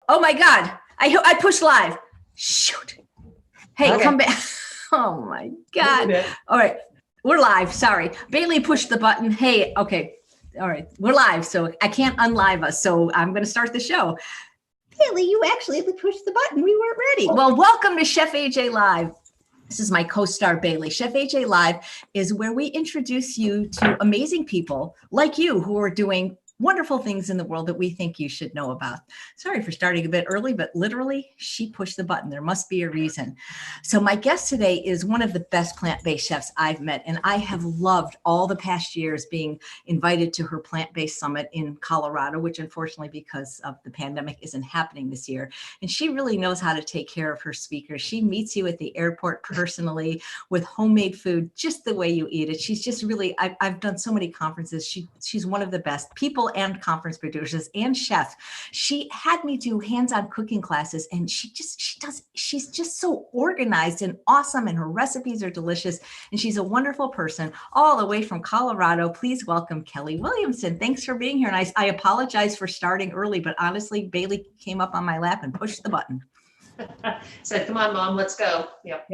Oh my God. I pushed live. Shoot. Hey, Okay. come back. Oh my God. All right. We're live. Sorry. Bailey pushed the button. Hey, okay. All right. We're live. So I can't unlive us. So I'm going to start the show. Bailey, you actually pushed the button. We weren't ready. Well, welcome to Chef AJ Live. This is my co-star, Bailey. Chef AJ Live is where we introduce you to amazing people like you who are doing wonderful things in the world that we think you should know about. Sorry for starting a bit early, but literally she pushed the button. There must be a reason. So my guest today is one of the best plant-based chefs I've met, and I have loved all the past years being invited to her plant-based summit in Colorado, which unfortunately because of the pandemic isn't happening this year. And she really knows how to take care of her speakers. She meets you at the airport personally with homemade food, just the way you eat it. She's just really, I've done so many conferences. She's one of the best people and conference producers and chefs. She had me do hands-on cooking classes, and she's just so organized and awesome, and her recipes are delicious, and she's a wonderful person all the way from Colorado. Please welcome Kelley Williamson. Thanks for being here. And I apologize for starting early, but honestly, Bailey came up on my lap and pushed the button. Said, come on, Mom, let's go. Yep.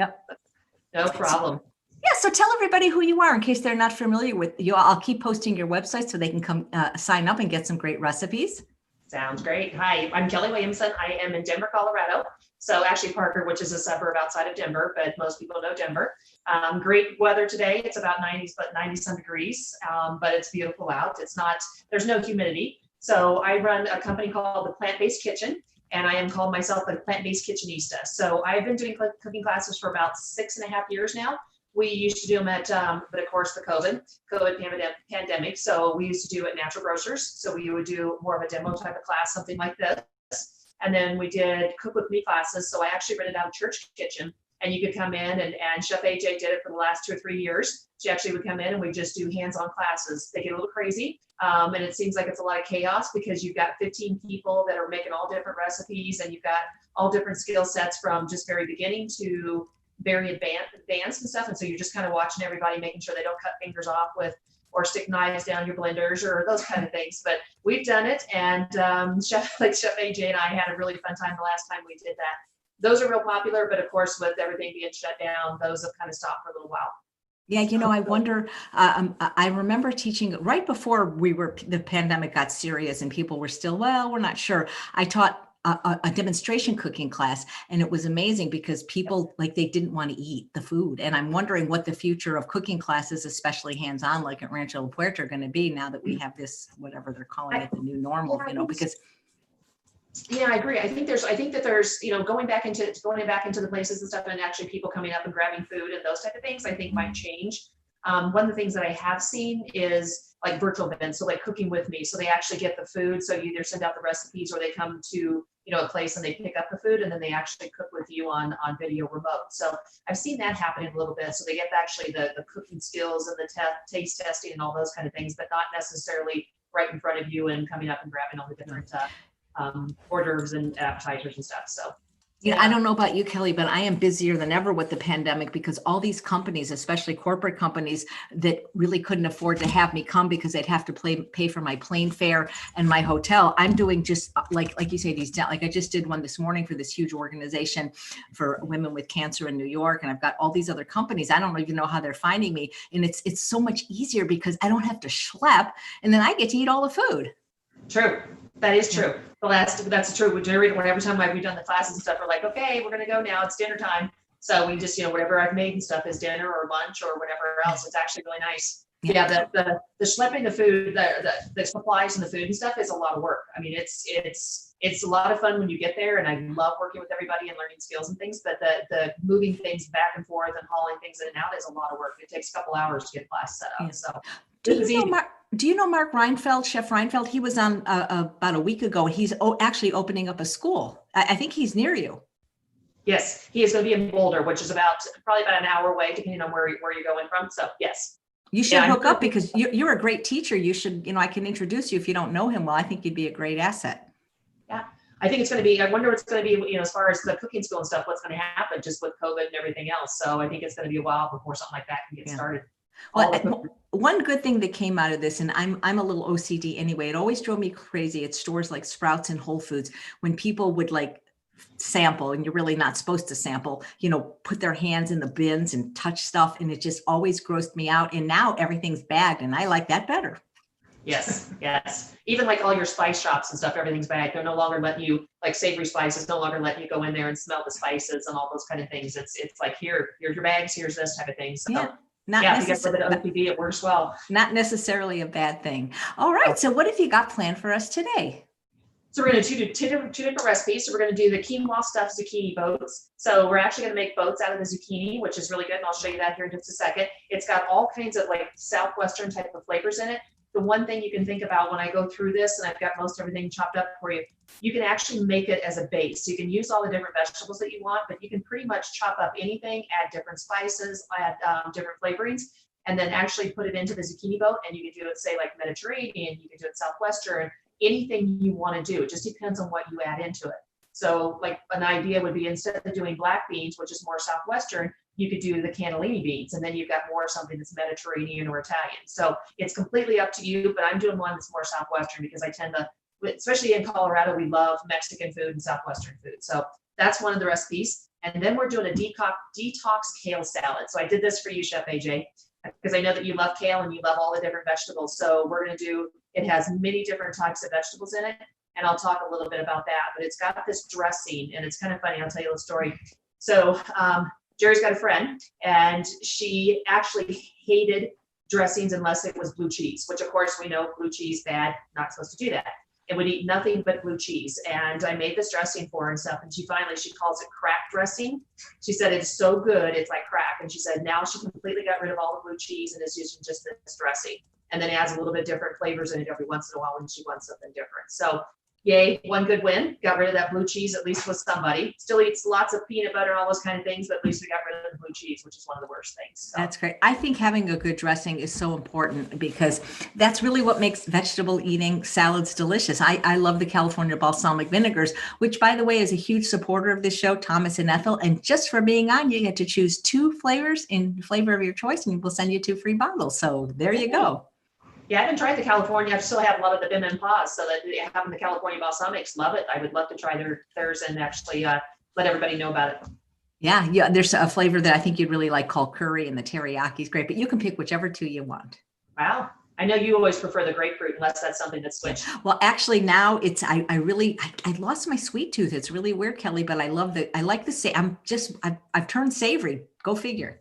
No problem. Yeah, so tell everybody who you are in case they're not familiar with you. I'll keep posting your website so they can come sign up and get some great recipes. Sounds great. Hi, I'm Kelley Williamson. I am in Denver, Colorado. So actually Parker, which is a suburb outside of Denver, but most people know Denver. Great weather today. It's about 90 some degrees, but it's beautiful out. There's no humidity. So I run a company called the Plant-Based Kitchen, and I am called myself a plant-based kitchenista. So I've been doing cooking classes for about 6.5 years now. We used to do them at, but of course, the COVID pandemic. So we used to do it at Natural Grocers. So we would do more of a demo type of class, something like this. And then we did cook with me classes. So I actually rented out a church kitchen, and you could come in, and Chef AJ did it for the last 2 or 3 years. She actually would come in and we just do hands-on classes. They get a little crazy. And it seems like it's a lot of chaos because you've got 15 people that are making all different recipes, and you've got all different skill sets from just very beginning to very advanced and stuff. And so you're just kind of watching everybody, making sure they don't cut fingers off or stick knives down your blenders or those kind of things. But we've done it. And Chef AJ and I had a really fun time the last time we did that. Those are real popular, but of course, with everything being shut down, those have kind of stopped for a little while. Yeah, I wonder, I remember teaching right before the pandemic got serious and people were still, we're not sure. I taught a demonstration cooking class, and it was amazing because people they didn't want to eat the food. And I'm wondering what the future of cooking classes, especially hands-on like at Rancho La Puerta, are going to be now that we have this, whatever they're calling it, the new normal, because. Yeah, I agree. I think that there's, going back into the places and stuff, and actually people coming up and grabbing food and those type of things, I think might change. One of the things that I have seen is like virtual events, so like cooking with me. So they actually get the food. So you either send out the recipes or they come to, a place and they pick up the food, and then they actually cook with you on video remote. So I've seen that happening a little bit. So they get actually the cooking skills and the taste testing and all those kind of things, but not necessarily right in front of you and coming up and grabbing all the different hors d'oeuvres and appetizers and stuff. So I don't know about you, Kelley, but I am busier than ever with the pandemic because all these companies, especially corporate companies that really couldn't afford to have me come because they'd have to pay for my plane fare and my hotel. I'm doing just like you say, I just did one this morning for this huge organization for women with cancer in New York. And I've got all these other companies. I don't even know how they're finding me. And it's so much easier because I don't have to schlep, and then I get to eat all the food. True. That is true. That's true. Every time we've done the classes and stuff, we're like, okay, we're going to go now. It's dinner time. So we just, whatever I've made and stuff is dinner or lunch or whatever else. It's actually really nice. Yeah. The schlepping the food, the supplies and the food and stuff is a lot of work. I mean, it's a lot of fun when you get there, and I love working with everybody and learning skills and things, but the moving things back and forth and hauling things in and out is a lot of work. It takes a couple hours to get class set up. So do you know Mark Reinfeld, Chef Reinfeld? He was on about a week ago. He's actually opening up a school. I think he's near you. Yes, he is going to be in Boulder, which is probably about an hour away, depending on where you're going from. So yes. You should hook up because you're a great teacher. You should, I can introduce you if you don't know him well. I think you'd be a great asset. Yeah, I think it's going to be, I wonder what's going to be, as far as the cooking school and stuff, what's going to happen just with COVID and everything else. So I think it's going to be a while before something like that can get started. all Well, the cookies. one good thing that came out of this, and I'm a little OCD anyway, it always drove me crazy at stores like Sprouts and Whole Foods when people would like sample, and you're really not supposed to sample, put their hands in the bins and touch stuff, and it just always grossed me out. And now everything's bagged, and I like that better. Yes, yes. Even like all your spice shops and stuff, everything's bagged. They're no longer letting you, like savory spices, no longer letting you go in there and smell the spices and all those kind of things. It's like, here's your bags, here's this type of thing. So Yeah, if you get rid of the OCD, it works well. Not necessarily a bad thing. All right, so what have you got planned for us today? So we're going to do two different recipes. So we're going to do the quinoa stuffed zucchini boats. So we're actually going to make boats out of the zucchini, which is really good. And I'll show you that here in just a second. It's got all kinds of like Southwestern type of flavors in it. The one thing you can think about when I go through this, and I've got most everything chopped up for you, you can actually make it as a base. So you can use all the different vegetables that you want, but you can pretty much chop up anything, add different spices, add different flavorings, and then actually put it into the zucchini boat. And you can do it, say, like Mediterranean, you can do it Southwestern, anything you want to do. It just depends on what you add into it. So like an idea would be, instead of doing black beans, which is more Southwestern, you could do the cannellini beans, and then you've got more something that's Mediterranean or Italian. So it's completely up to you, but I'm doing one that's more Southwestern because I tend to, especially in Colorado, we love Mexican food and Southwestern food. So that's one of the recipes. And then we're doing a detox kale salad. So I did this for you, Chef AJ, because I know that you love kale and you love all the different vegetables. So we're going to do, it has many different types of vegetables in it. And I'll talk a little bit about that, but it's got this dressing, and it's kind of funny. I'll tell you the story. So Jerry's got a friend, and she actually hated dressings unless it was blue cheese, which of course we know blue cheese bad, not supposed to do that. And would eat nothing but blue cheese. And I made this dressing for her and stuff. And she calls it crack dressing. She said it's so good, it's like crack. And she said now she completely got rid of all the blue cheese and is using just this dressing. And then adds a little bit different flavors in it every once in a while when she wants something different. So yay, one good win. Got rid of that blue cheese, at least with somebody. Still eats lots of peanut butter and all those kind of things, but at least we got rid of the blue cheese, which is one of the worst things. So. That's great. I think having a good dressing is so important because that's really what makes vegetable eating salads delicious. I love the California balsamic vinegars, which, by the way, is a huge supporter of this show, Thomas and Ethel. And just for being on, you get to choose 2 flavors in flavor of your choice, and we'll send you 2 free bottles. So there you go. Yeah, I haven't tried the California. I still have a lot of the Bim and Paws, so that having the California balsamics, love it. I would love to try theirs and actually let everybody know about it. Yeah, there's a flavor that I think you'd really like called curry, and the teriyaki is great, but you can pick whichever 2 you want. Wow. I know you always prefer the grapefruit unless that's something that's switched. Well, actually now it's, I lost my sweet tooth. It's really weird, Kelley, but I like the I've turned savory. Go figure.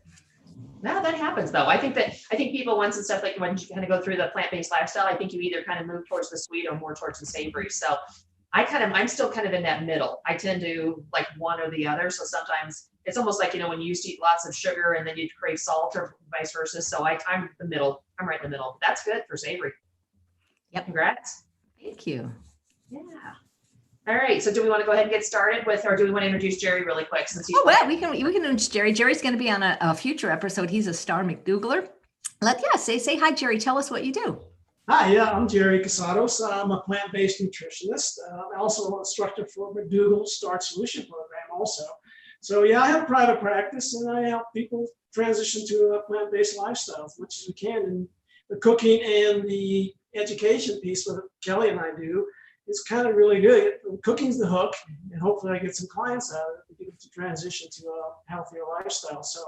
No, that happens though. I think people, once and stuff, like when you kind of go through the plant-based lifestyle, I think you either kind of move towards the sweet or more towards the savory. So I'm still kind of in that middle. I tend to like one or the other. So sometimes it's almost like, when you used to eat lots of sugar and then you'd crave salt, or vice versa. So I'm the middle. I'm right in the middle. That's good for savory. Yep. Congrats. Thank you. Yeah. All right. So do we want to go ahead and get started with, or do we want to introduce Jerry really quick? Since he's we can introduce Jerry. Jerry's going to be on a future episode. He's a star McDougler. Say hi, Jerry. Tell us what you do. Hi, I'm Jerry Casados. I'm a plant-based nutritionist. I'm also an instructor for McDougall's Start Solution program also. So I have a private practice, and I help people transition to a plant-based lifestyle as much as we can. And the cooking and the education piece that Kelley and I do is kind of really good. Cooking's the hook, and hopefully I get some clients out of it to get them to transition to a healthier lifestyle. So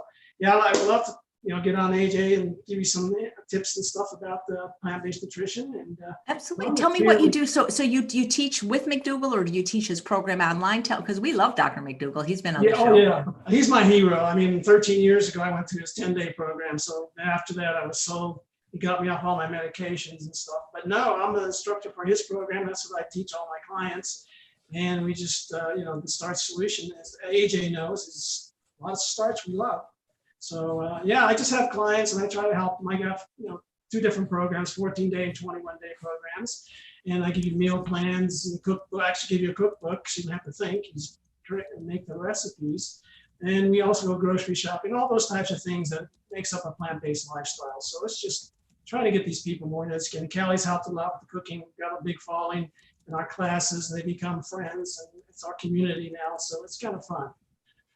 I would love to get on AJ and give you some tips and stuff about the plant-based nutrition. And absolutely, tell me what you do. So you teach with McDougall, or do you teach his program online? Because we love Dr. McDougall. He's been on the show. Oh yeah, he's my hero. I mean, 13 years ago I went through his 10-day program. So after that I was sold. He got me off all my medications and stuff. But no, I'm the instructor for his program. That's what I teach all my clients. And we just, the Start Solution, as AJ knows, is a lot of starch we love. So I just have clients, and I try to help them. I got 2 different programs, 14-day and 21-day programs. And I give you meal plans and cookbook. I actually give you a cookbook, so you don't have to think. You just make the recipes. And we also go grocery shopping, all those types of things that makes up a plant-based lifestyle. So it's just trying to get these people more into skin. Kelley's helped a lot with the cooking. We've got a big following in our classes. They become friends, and it's our community now. So it's kind of fun.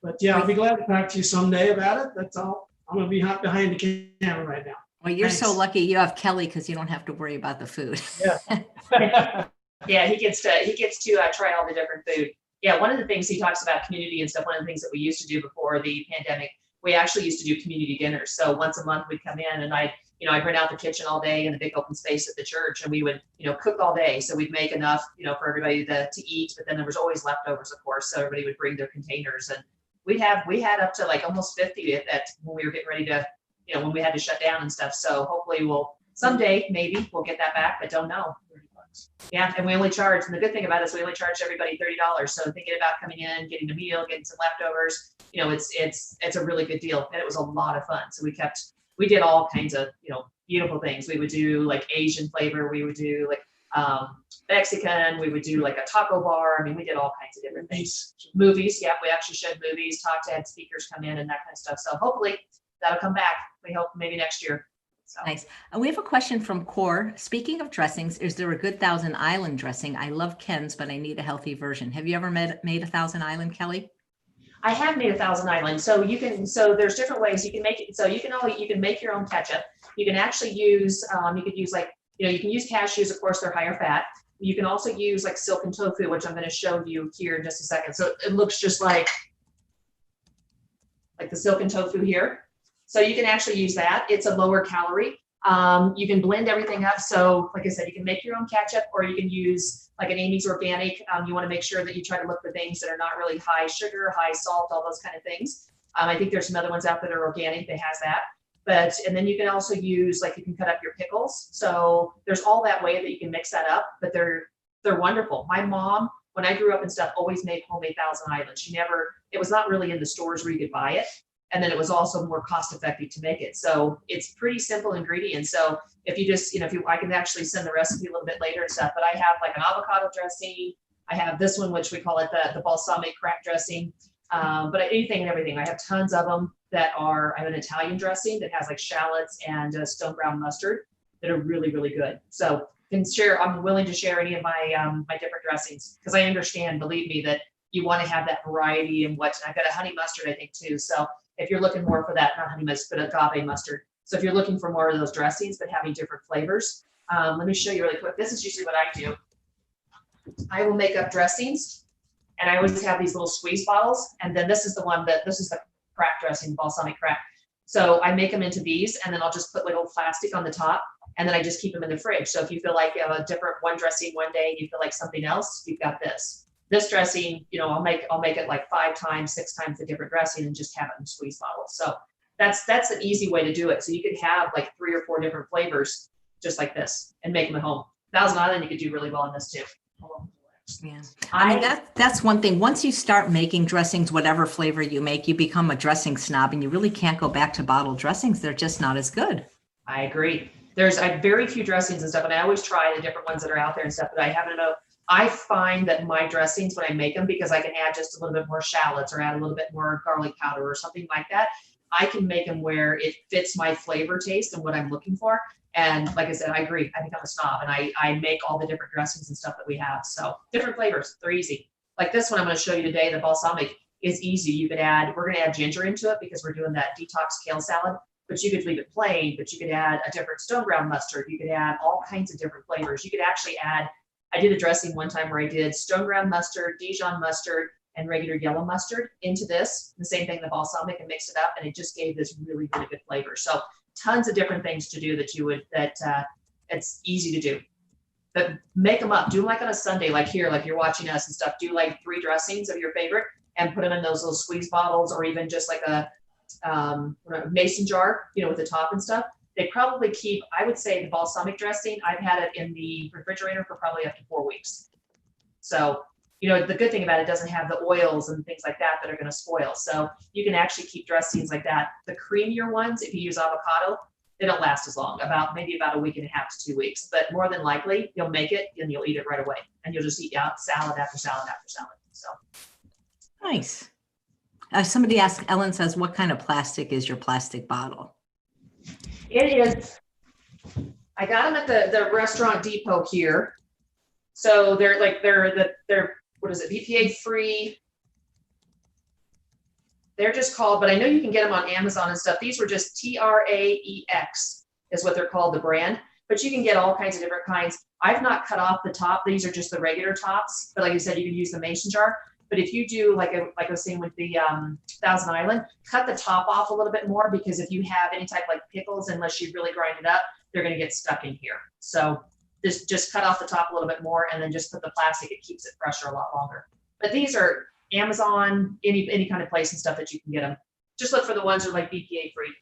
But I'll be glad to talk to you someday about it. That's all. I'm gonna be behind the camera right now. Well, you're so Thanks. lucky you have Kelley because you don't have to worry about the food. Yeah, he gets to try all the different food. Yeah, one of the things he talks about community and stuff, one of the things that we used to do before the pandemic, we actually used to do community dinners. So once a month we'd come in and I'd rent out the kitchen all day in the big open space at the church, and we would, cook all day. So we'd make enough, for everybody to eat, but then there was always leftovers, of course. So everybody would bring their containers, and we had up to like almost 50 at when we were getting ready to, when we had to shut down and stuff. So hopefully someday maybe we'll get that back, but don't know. Yeah, and we only charge, and the good thing about it is we only charge everybody $30. So thinking about coming in, getting a meal, getting some leftovers, it's a really good deal, and it was a lot of fun. So we did all kinds of beautiful things. We would do like Asian flavor, we would do like Mexican, we would do like a taco bar. I mean, we did all kinds of different things. Movies, yeah, we actually showed movies, had speakers come in and that kind of stuff. So hopefully that'll come back. We hope maybe next year. So. Nice. And we have a question from Core. Speaking of dressings, is there a good Thousand Island dressing? I love Ken's, but I need a healthy version. Have you ever made a Thousand Island, Kelley? I have made a Thousand Island. So there's different ways you can make it. So you can make your own ketchup. You can actually use, you could use you can use cashews, of course, they're higher fat. You can also use like silken tofu, which I'm going to show you here in just a second. So it looks just like the silken tofu here. So you can actually use that. It's a lower calorie. You can blend everything up. So like I said, you can make your own ketchup, or you can use like an Amy's Organic. You want to make sure that you try to look for things that are not really high sugar, high salt, all those kind of things. I think there's some other ones out that are organic that has that. And then you can also use, like, you can cut up your pickles. So there's all that way that you can mix that up, but they're wonderful. My mom, when I grew up and stuff, always made homemade Thousand Island. It was not really in the stores where you could buy it. And then it was also more cost effective to make it. So it's pretty simple ingredients. So if you just, I can actually send the recipe a little bit later and stuff, but I have like an avocado dressing. I have this one, which we call it the balsamic crack dressing. But anything and everything. I have tons of them I have an Italian dressing that has like shallots and stone ground mustard that are really, really good. So I'm willing to share any of my different dressings, because I understand, believe me, that you want to have that variety. And I've got a honey mustard, I think, too. So if you're looking more for that, not honey mustard, but agave mustard. So if you're looking for more of those dressings, but having different flavors, let me show you really quick. This is usually what I do. I will make up dressings, and I always have these little squeeze bottles. And then this is the crack dressing, balsamic crack. So I make them into these, and then I'll just put little plastic on the top, and then I just keep them in the fridge. So if you feel like you have a different one dressing one day and you feel like something else, you've got this. This dressing, I'll make it like 5 times, 6 times the different dressing and just have it in squeeze bottles. So that's an easy way to do it. So you could have like 3 or 4 different flavors just like this and make them at home. Thousand Island, you could do really well in this too. Yeah. I mean, that's one thing. Once you start making dressings, whatever flavor you make, you become a dressing snob, and you really can't go back to bottled dressings. They're just not as good. I agree. I have very few dressings and stuff, and I always try the different ones that are out there and stuff, but I find that my dressings, when I make them, because I can add just a little bit more shallots or add a little bit more garlic powder or something like that, I can make them where it fits my flavor taste and what I'm looking for. And like I said, I agree. I think I'm a snob, and I make all the different dressings and stuff that we have. So different flavors, they're easy. Like this one I'm going to show you today, the balsamic, is easy. We're going to add ginger into it because we're doing that detox kale salad, but you could leave it plain, but you could add a different stone ground mustard. You could add all kinds of different flavors. You could actually add, I did a dressing one time where I did stone ground mustard, Dijon mustard, and regular yellow mustard into this, the same thing, the balsamic, and mix it up. And it just gave this really, really good flavor. So tons of different things to do it's easy to do, but make them up. Do them like on a Sunday, like here, like you're watching us and stuff. Do like 3 dressings of your favorite and put them in those little squeeze bottles, or even just like a mason jar, with the top and stuff. They probably keep, I would say, the balsamic dressing, I've had it in the refrigerator for probably up to 4 weeks. So, the good thing about it doesn't have the oils and things like that are going to spoil. So you can actually keep dressings like that. The creamier ones, if you use avocado, they don't last as long, maybe about a week and a half to 2 weeks. But more than likely, you'll make it and you'll eat it right away. And you'll just eat out salad after salad after salad. So nice. Somebody asked, Ellen says, what kind of plastic is your plastic bottle? it is, I got them at the restaurant depot here. So they're what is it, BPA free. They're just called, but I know you can get them on Amazon and stuff. These were just TRAEX is what they're called, the brand, but you can get all kinds of different kinds. I've not cut off the top. These are just the regular tops, but like I said, you can use the mason jar. But if you do, like I was saying with the Thousand Island, cut the top off a little bit more, because if you have any type like pickles, unless you really grind it up, they're going to get stuck in here. So just cut off the top a little bit more, and then just put the plastic. It keeps it fresher a lot longer. But these are Amazon, any kind of place and stuff that you can get them. Just look for the ones that are like BPA free.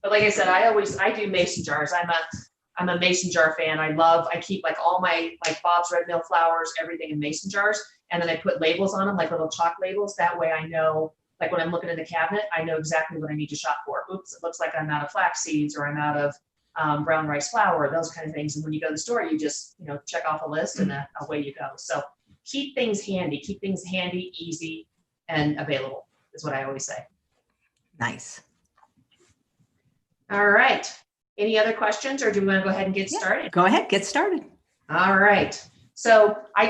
But like I said, I do mason jars. I'm a mason jar fan. I keep like all my like Bob's Red Mill flours, everything in mason jars. And then I put labels on them, like little chalk labels. That way I know, like when I'm looking in the cabinet, I know exactly what I need to shop for. Oops, it looks like I'm out of flax seeds, or I'm out of brown rice flour, those kind of things. And when you go to the store, you just, check off a list, and then away you go. So keep things handy, easy, and available is what I always say. Nice. All right. Any other questions, or do we want to go ahead and get started? Go ahead, get started. All right. So I'm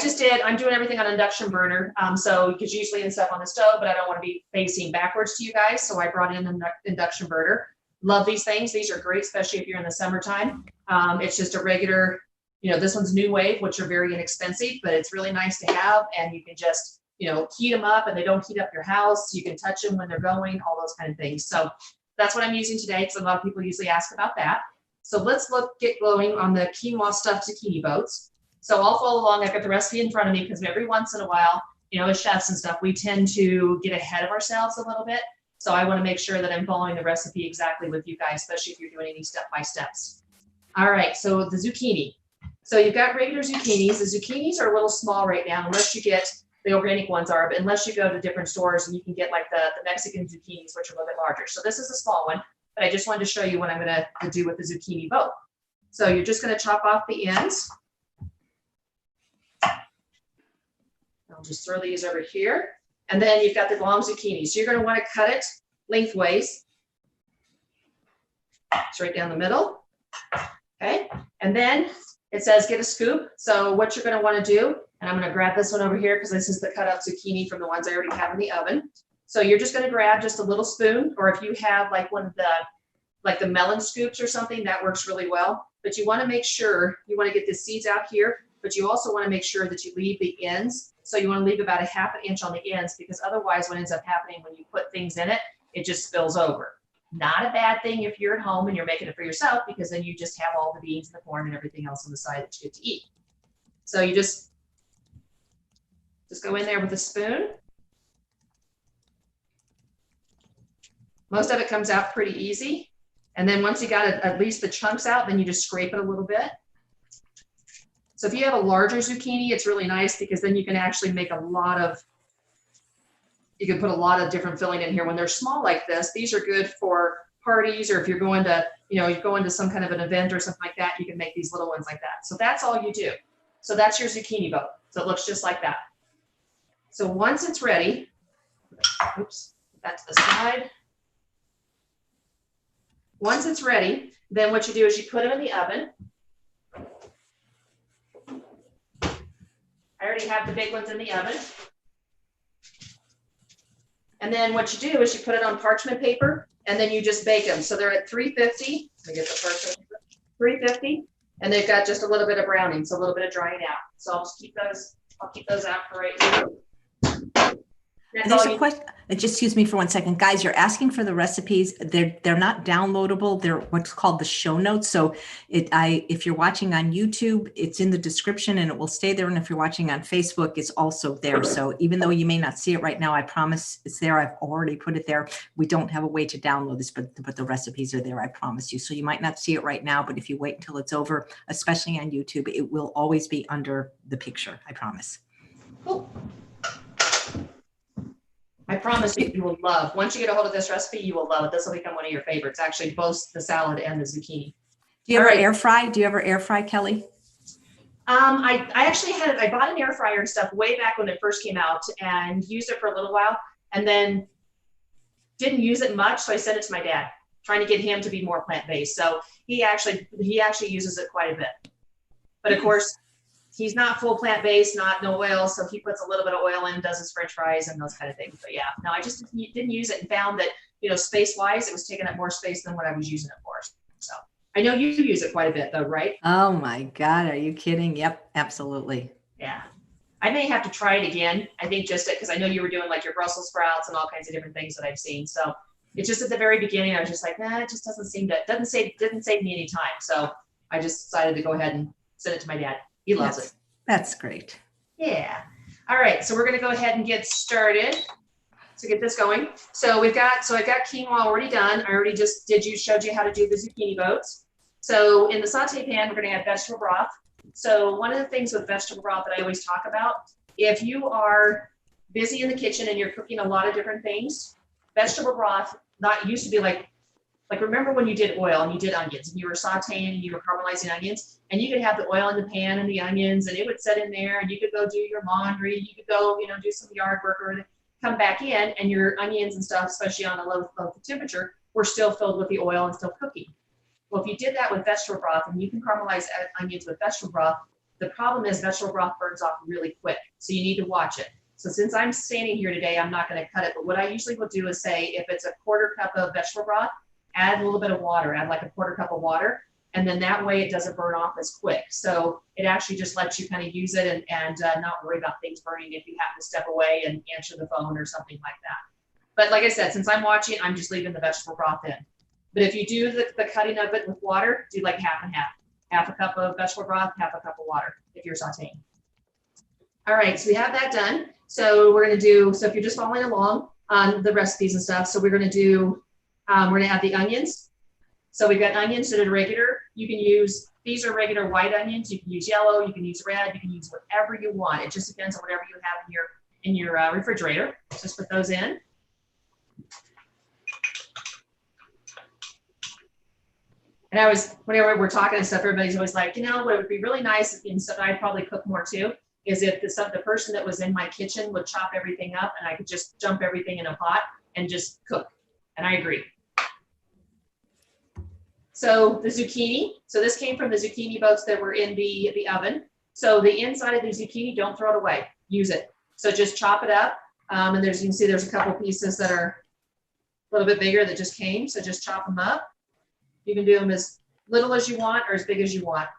doing everything on induction burner. So because usually in stuff on the stove, but I don't want to be facing backwards to you guys. So I brought in an induction burner. Love these things. These are great, especially if you're in the summertime. It's just a regular, this one's New Wave, which are very inexpensive, but it's really nice to have. And you can just, heat them up, and they don't heat up your house. You can touch them when they're going, all those kind of things. So that's what I'm using today, because a lot of people usually ask about that. So let's get going on the quinoa stuffed zucchini boats. So I'll follow along. I've got the recipe in front of me, because every once in a while, as chefs and stuff, we tend to get ahead of ourselves a little bit. So I want to make sure that I'm following the recipe exactly with you guys, especially if you're doing any step-by-steps. All right, so the zucchini. So you've got regular zucchinis. The zucchinis are a little small right now, unless you get, the organic ones are, but unless you go to different stores and you can get like the Mexican zucchinis, which are a little bit larger. So this is a small one, but I just wanted to show you what I'm going to do with the zucchini boat. So you're just going to chop off the ends. I'll just throw these over here. And then you've got the long zucchini. So you're going to want to cut it lengthways, straight down the middle. Okay. And then it says get a scoop. So what you're going to want to do, and I'm going to grab this one over here, because this is the cut up zucchini from the ones I already have in the oven. So you're just going to grab just a little spoon, or if you have like one of the melon scoops or something, that works really well. But you want to make sure you want to get the seeds out here, but you also want to make sure that you leave the ends. So you want to leave about a ½ inch on the ends, because otherwise what ends up happening when you put things in it, it just spills over. Not a bad thing if you're at home and you're making it for yourself, because then you just have all the beans and the corn and everything else on the side that you get to eat. So you just go in there with a spoon. Most of it comes out pretty easy. And then once you got at least the chunks out, then you just scrape it a little bit. So if you have a larger zucchini, it's really nice, because then you can actually make you can put a lot of different filling in here. When they're small like this, these are good for parties, or if you're going to, you're going to some kind of an event or something like that, you can make these little ones like that. So that's all you do. So that's your zucchini boat. So it looks just like that. So once it's ready, oops, put that to the side. Once it's ready, then what you do is you put them in the oven. I already have the big ones in the oven. And then what you do is you put it on parchment paper, and then you just bake them. So they're at 350. Let me get the parchment paper. 350, and they've got just a little bit of browning, so a little bit of drying out. So I'll just keep those. I'll keep those out for right now. There's a question. Just excuse me for 1 second, guys. You're asking for the recipes. They're not downloadable. They're what's called the show notes. So if you're watching on YouTube, it's in the description and it will stay there. And if you're watching on Facebook, it's also there. So even though you may not see it right now, I promise it's there. I've already put it there. We don't have a way to download this, but the recipes are there. I promise you. So you might not see it right now, but if you wait until it's over, especially on YouTube, it will always be under the picture. I promise. Cool. I promise you will love. Once you get a hold of this recipe, you will love it. This will become one of your favorites. Actually, both the salad and the zucchini. Do you ever air fry? Do you ever air fry, Kelley? I actually I bought an air fryer and stuff way back when it first came out, and used it for a little while, and then didn't use it much. So I sent it to my dad, trying to get him to be more plant-based. So he actually uses it quite a bit. But of course, he's not full plant-based, no oil. So he puts a little bit of oil in, does his French fries and those kind of things. But yeah, no, I just didn't use it and found that, space-wise, it was taking up more space than what I was using it for. So I know you use it quite a bit though, right? Oh my God. Are you kidding? Yep. Absolutely. Yeah. I may have to try it again. I think just because I know you were doing like your Brussels sprouts and all kinds of different things that I've seen. So it's just at the very beginning, I was just like, nah, it just didn't save me any time. So I just decided to go ahead and send it to my dad. He loves it. That's great. Yeah. All right. So we're going to go ahead and get started to get this going. So I've got quinoa already done. I already just showed you how to do the zucchini boats. So in the saute pan, we're going to add vegetable broth. So one of the things with vegetable broth that I always talk about, if you are busy in the kitchen and you're cooking a lot of different things, vegetable broth used to be like remember when you did oil and you did onions and you were sauteing and you were caramelizing onions and you could have the oil in the pan and the onions and it would sit in there and you could go do your laundry, you could go, do some yard work or come back in and your onions and stuff, especially on a low temperature, were still filled with the oil and still cooking. Well, if you did that with vegetable broth and you can caramelize onions with vegetable broth, the problem is vegetable broth burns off really quick. So you need to watch it. So since I'm standing here today, I'm not going to cut it. But what I usually will do is say, if it's a quarter cup of vegetable broth, add a little bit of water, add like a quarter cup of water. And then that way it doesn't burn off as quick. So it actually just lets you kind of use it and not worry about things burning if you happen to step away and answer the phone or something like that. But like I said, since I'm watching, I'm just leaving the vegetable broth in. But if you do the cutting of it with water, do like half and half. Half a cup of vegetable broth, half a cup of water if you're sauteing. All right, so we have that done. So we're going to do, so if you're just following along on the recipes and stuff, so we're going to do, we're going to add the onions. So we've got onions that are regular. You can use, these are regular white onions. You can use yellow, you can use red, you can use whatever you want. It just depends on whatever you have in your refrigerator. Just put those in. And whenever we're talking and stuff, everybody's always like, what would be really nice, and something I'd probably cook more too, is if the person that was in my kitchen would chop everything up and I could just dump everything in a pot and just cook. And I agree. So the zucchini, so this came from the zucchini boats that were in the oven. So the inside of the zucchini, don't throw it away, use it. So just chop it up. And you can see there's a couple pieces that are a little bit bigger that just came. So just chop them up. You can do them as little as you want or as big as you want.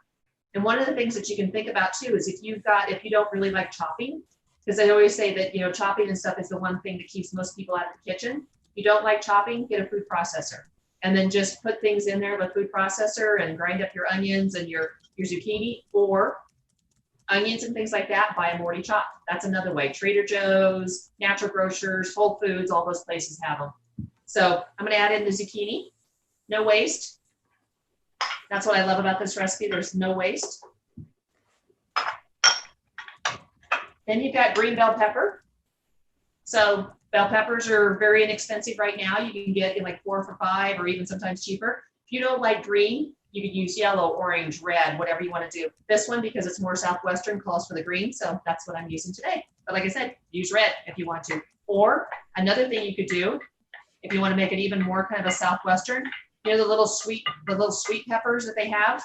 And one of the things that you can think about too is if you don't really like chopping, because I always say that, chopping and stuff is the one thing that keeps most people out of the kitchen. If you don't like chopping, get a food processor and then just put things in there with food processor and grind up your onions and your zucchini, or onions and things like that, buy them already chopped. That's another way. Trader Joe's, Natural Grocers, Whole Foods, all those places have them. So I'm going to add in the zucchini. No waste. That's what I love about this recipe. There's no waste. Then you've got green bell pepper. So bell peppers are very inexpensive right now. You can get in like 4 for $5 or even sometimes cheaper. If you don't like green, you can use yellow, orange, red, whatever you want to do. This one, because it's more Southwestern, calls for the green. So that's what I'm using today. But like I said, use red if you want to. Or another thing you could do, if you want to make it even more kind of a Southwestern, the little sweet peppers that they have.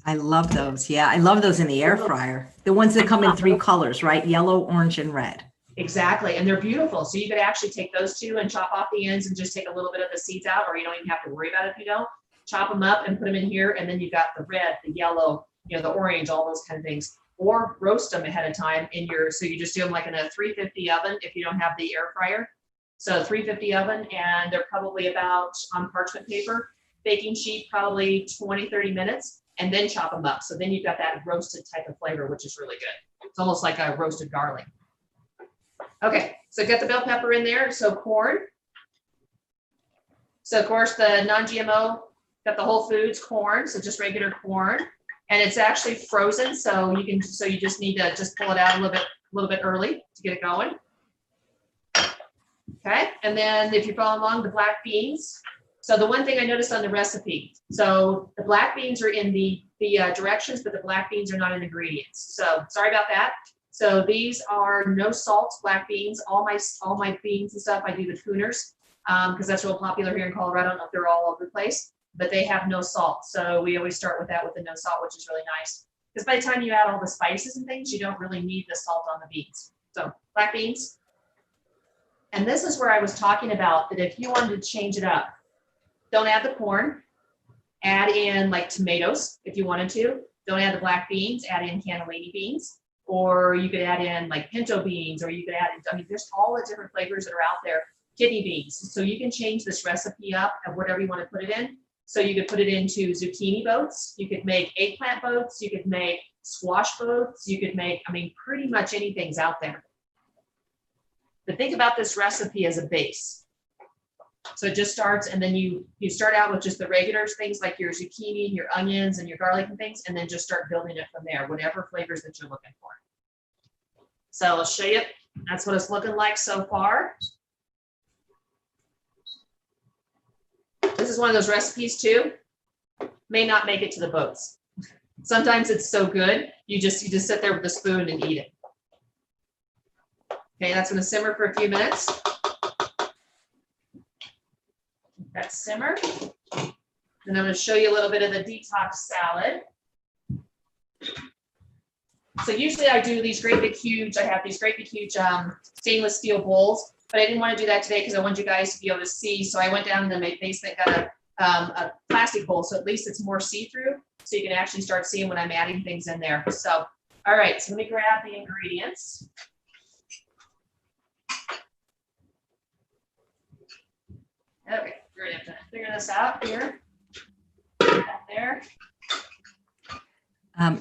I love those. Yeah, I love those in the air fryer. The ones that come in 3 colors, right? Yellow, orange, and red. Exactly. And they're beautiful. So you could actually take those 2 and chop off the ends and just take a little bit of the seeds out, or you don't even have to worry about it if you don't. Chop them up and put them in here. And then you've got the red, the yellow, the orange, all those kind of things. Or roast them ahead of time so you just do them like in a 350 oven if you don't have the air fryer. So 350 oven, and they're probably about, on parchment paper, baking sheet, probably 20-30 minutes, and then chop them up. So then you've got that roasted type of flavor, which is really good. It's almost like a roasted garlic. Okay, so get the bell pepper in there. So corn. So of course the non-GMO, got the Whole Foods corn, so just regular corn, and it's actually frozen. So you just need to just pull it out a little bit early to get it going. Okay, and then if you follow along, the black beans. So the one thing I noticed on the recipe, so the black beans are in the directions, but the black beans are not in ingredients. So sorry about that. So these are no salt black beans. All my beans and stuff, I do the Cooners because that's real popular here in Colorado. I don't know if they're all over the place, but they have no salt. So we always start with that with the no salt, which is really nice. because by the time you add all the spices and things, you don't really need the salt on the beans. So black beans. And this is where I was talking about that if you wanted to change it up, don't add the corn, add in like tomatoes if you wanted to. Don't add the black beans, add in cannellini beans, or you could add in like pinto beans, or you could add in, I mean, there's all the different flavors that are out there. Kidney beans. So you can change this recipe up of whatever you want to put it in. So you could put it into zucchini boats. You could make eggplant boats. You could make squash boats. You could make, I mean, pretty much anything's out there. But think about this recipe as a base. So it just starts, and then you start out with just the regular things like your zucchini and your onions and your garlic and things, and then just start building it from there, whatever flavors that you're looking for. So I'll show you. That's what it's looking like so far. This is one of those recipes too. May not make it to the boats. Sometimes it's so good, you just sit there with a spoon and eat it. Okay, that's going to simmer for a few minutes. That simmer. And I'm going to show you a little bit of the detox salad. So usually I do these great big huge, I have these great big huge stainless steel bowls, but I didn't want to do that today because I want you guys to be able to see. So I went down and my basement got a plastic bowl, so at least it's more see-through, so you can actually start seeing when I'm adding things in there. So, all right, so let me grab the ingredients. Okay, we're gonna have to figure this out here. Put that there.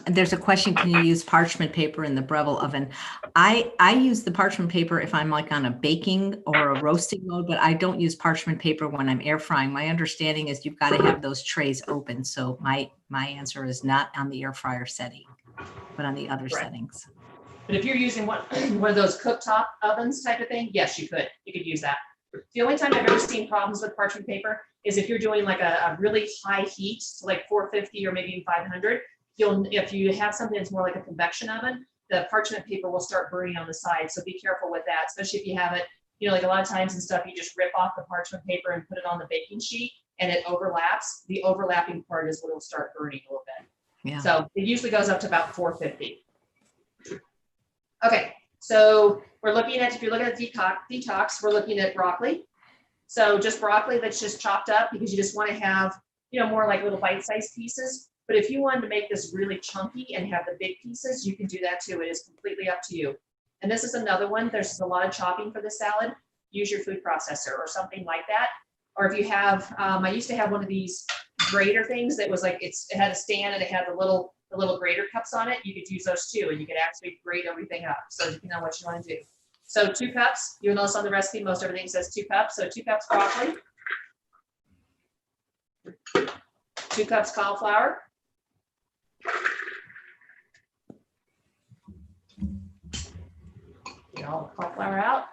There's a question, can you use parchment paper in the Breville oven? I use the parchment paper if I'm like on a baking or a roasting mode, but I don't use parchment paper when I'm air frying. My understanding is you've got to have those trays open. So my answer is not on the air fryer setting, but on the other settings. But if you're using one of those cooktop ovens type of thing, yes, you could use that. The only time I've ever seen problems with parchment paper is if you're doing like a really high heat, so like 450 or maybe even 500. If you have something that's more like a convection oven, the parchment paper will start burning on the side. So be careful with that, especially if you have it, like a lot of times and stuff, you just rip off the parchment paper and put it on the baking sheet and it overlaps. The overlapping part is what will start burning a little bit. Yeah. So it usually goes up to about 450. Okay, so we're looking at, if you're looking at detox, we're looking at broccoli. So just broccoli that's just chopped up because you just want to have, more like little bite-sized pieces. But if you wanted to make this really chunky and have the big pieces, you can do that too. It is completely up to you. And this is another one. There's a lot of chopping for the salad. Use your food processor or something like that. Or if you have, I used to have one of these grater things that was like, it had a stand and it had the little grater cups on it. You could use those too, and you could actually grate everything up. So depending on what you want to do. So 2 cups, you'll notice on the recipe, most everything says 2 cups. So 2 cups broccoli, 2 cups cauliflower, get all the cauliflower out.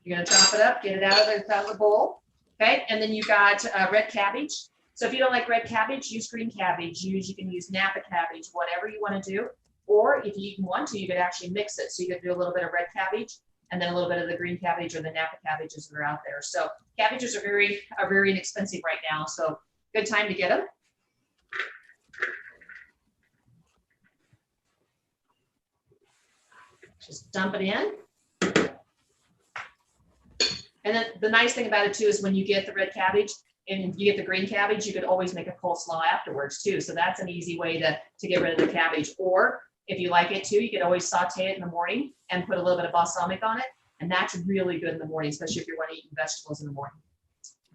You're going to chop it up, get it out of the bowl. Okay, and then you've got red cabbage. So if you don't like red cabbage, use green cabbage. You can use Napa cabbage, whatever you want to do. Or if you even want to, you could actually mix it. So you could do a little bit of red cabbage and then a little bit of the green cabbage or the Napa cabbages that are out there. So cabbages are very inexpensive right now. So good time to get them. Just dump it in. And then the nice thing about it too is when you get the red cabbage and you get the green cabbage, you could always make a coleslaw afterwards too. So that's an easy way to get rid of the cabbage. Or if you like it too, you could always saute it in the morning and put a little bit of balsamic on it. And that's really good in the morning, especially if you're want to eat vegetables in the morning.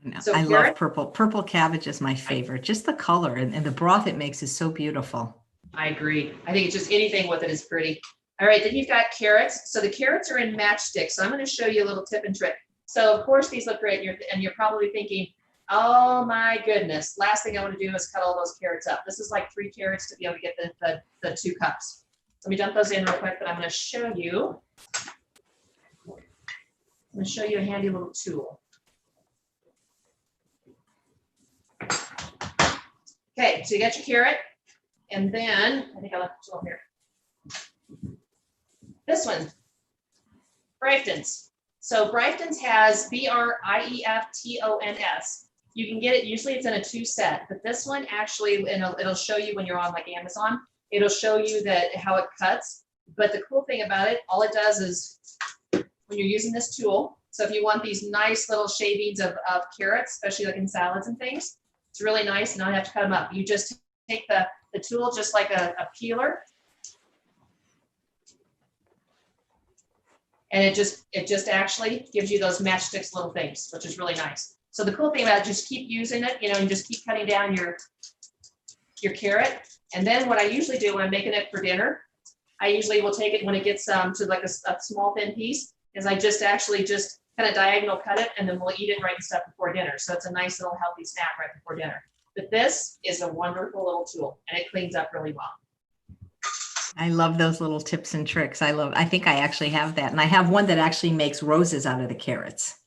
No, so I love purple. Purple cabbage is my favorite. Just the color and the broth it makes is so beautiful. I agree. I think it's just anything with it is pretty. All right, then you've got carrots. So the carrots are in matchsticks. So I'm going to show you a little tip and trick. So of course these look great, and you're probably thinking, oh my goodness, last thing I want to do is cut all those carrots up. This is like 3 carrots to be able to get the 2 cups. Let me dump those in real quick, but I'm going to show you. I'm going to show you a handy little tool. Okay, so you got your carrot, and then I think I left the tool here. This one, Breifton's. So Breifton's has Breifton's. You can get it, usually it's in a 2 set, but this one actually, and it'll show you when you're on like Amazon, It'll show you that how it cuts. But the cool thing about it, all it does is when you're using this tool, so if you want these nice little shavings of carrots, especially like in salads and things, it's really nice. Not have to cut them up. You just take the tool just like a peeler, and it just actually gives you those matchsticks little things, which is really nice. So the cool thing about it, just keep using it, and just keep cutting down your carrot. And then what I usually do when I'm making it for dinner, I usually will take it when it gets to like a small thin piece, is I just kind of diagonal cut it, and then we'll eat it right and stuff before dinner. So it's a nice little healthy snack right before dinner. But this is a wonderful little tool, and it cleans up really well. I love those little tips and tricks. I think I actually have that. And I have one that actually makes roses out of the carrots.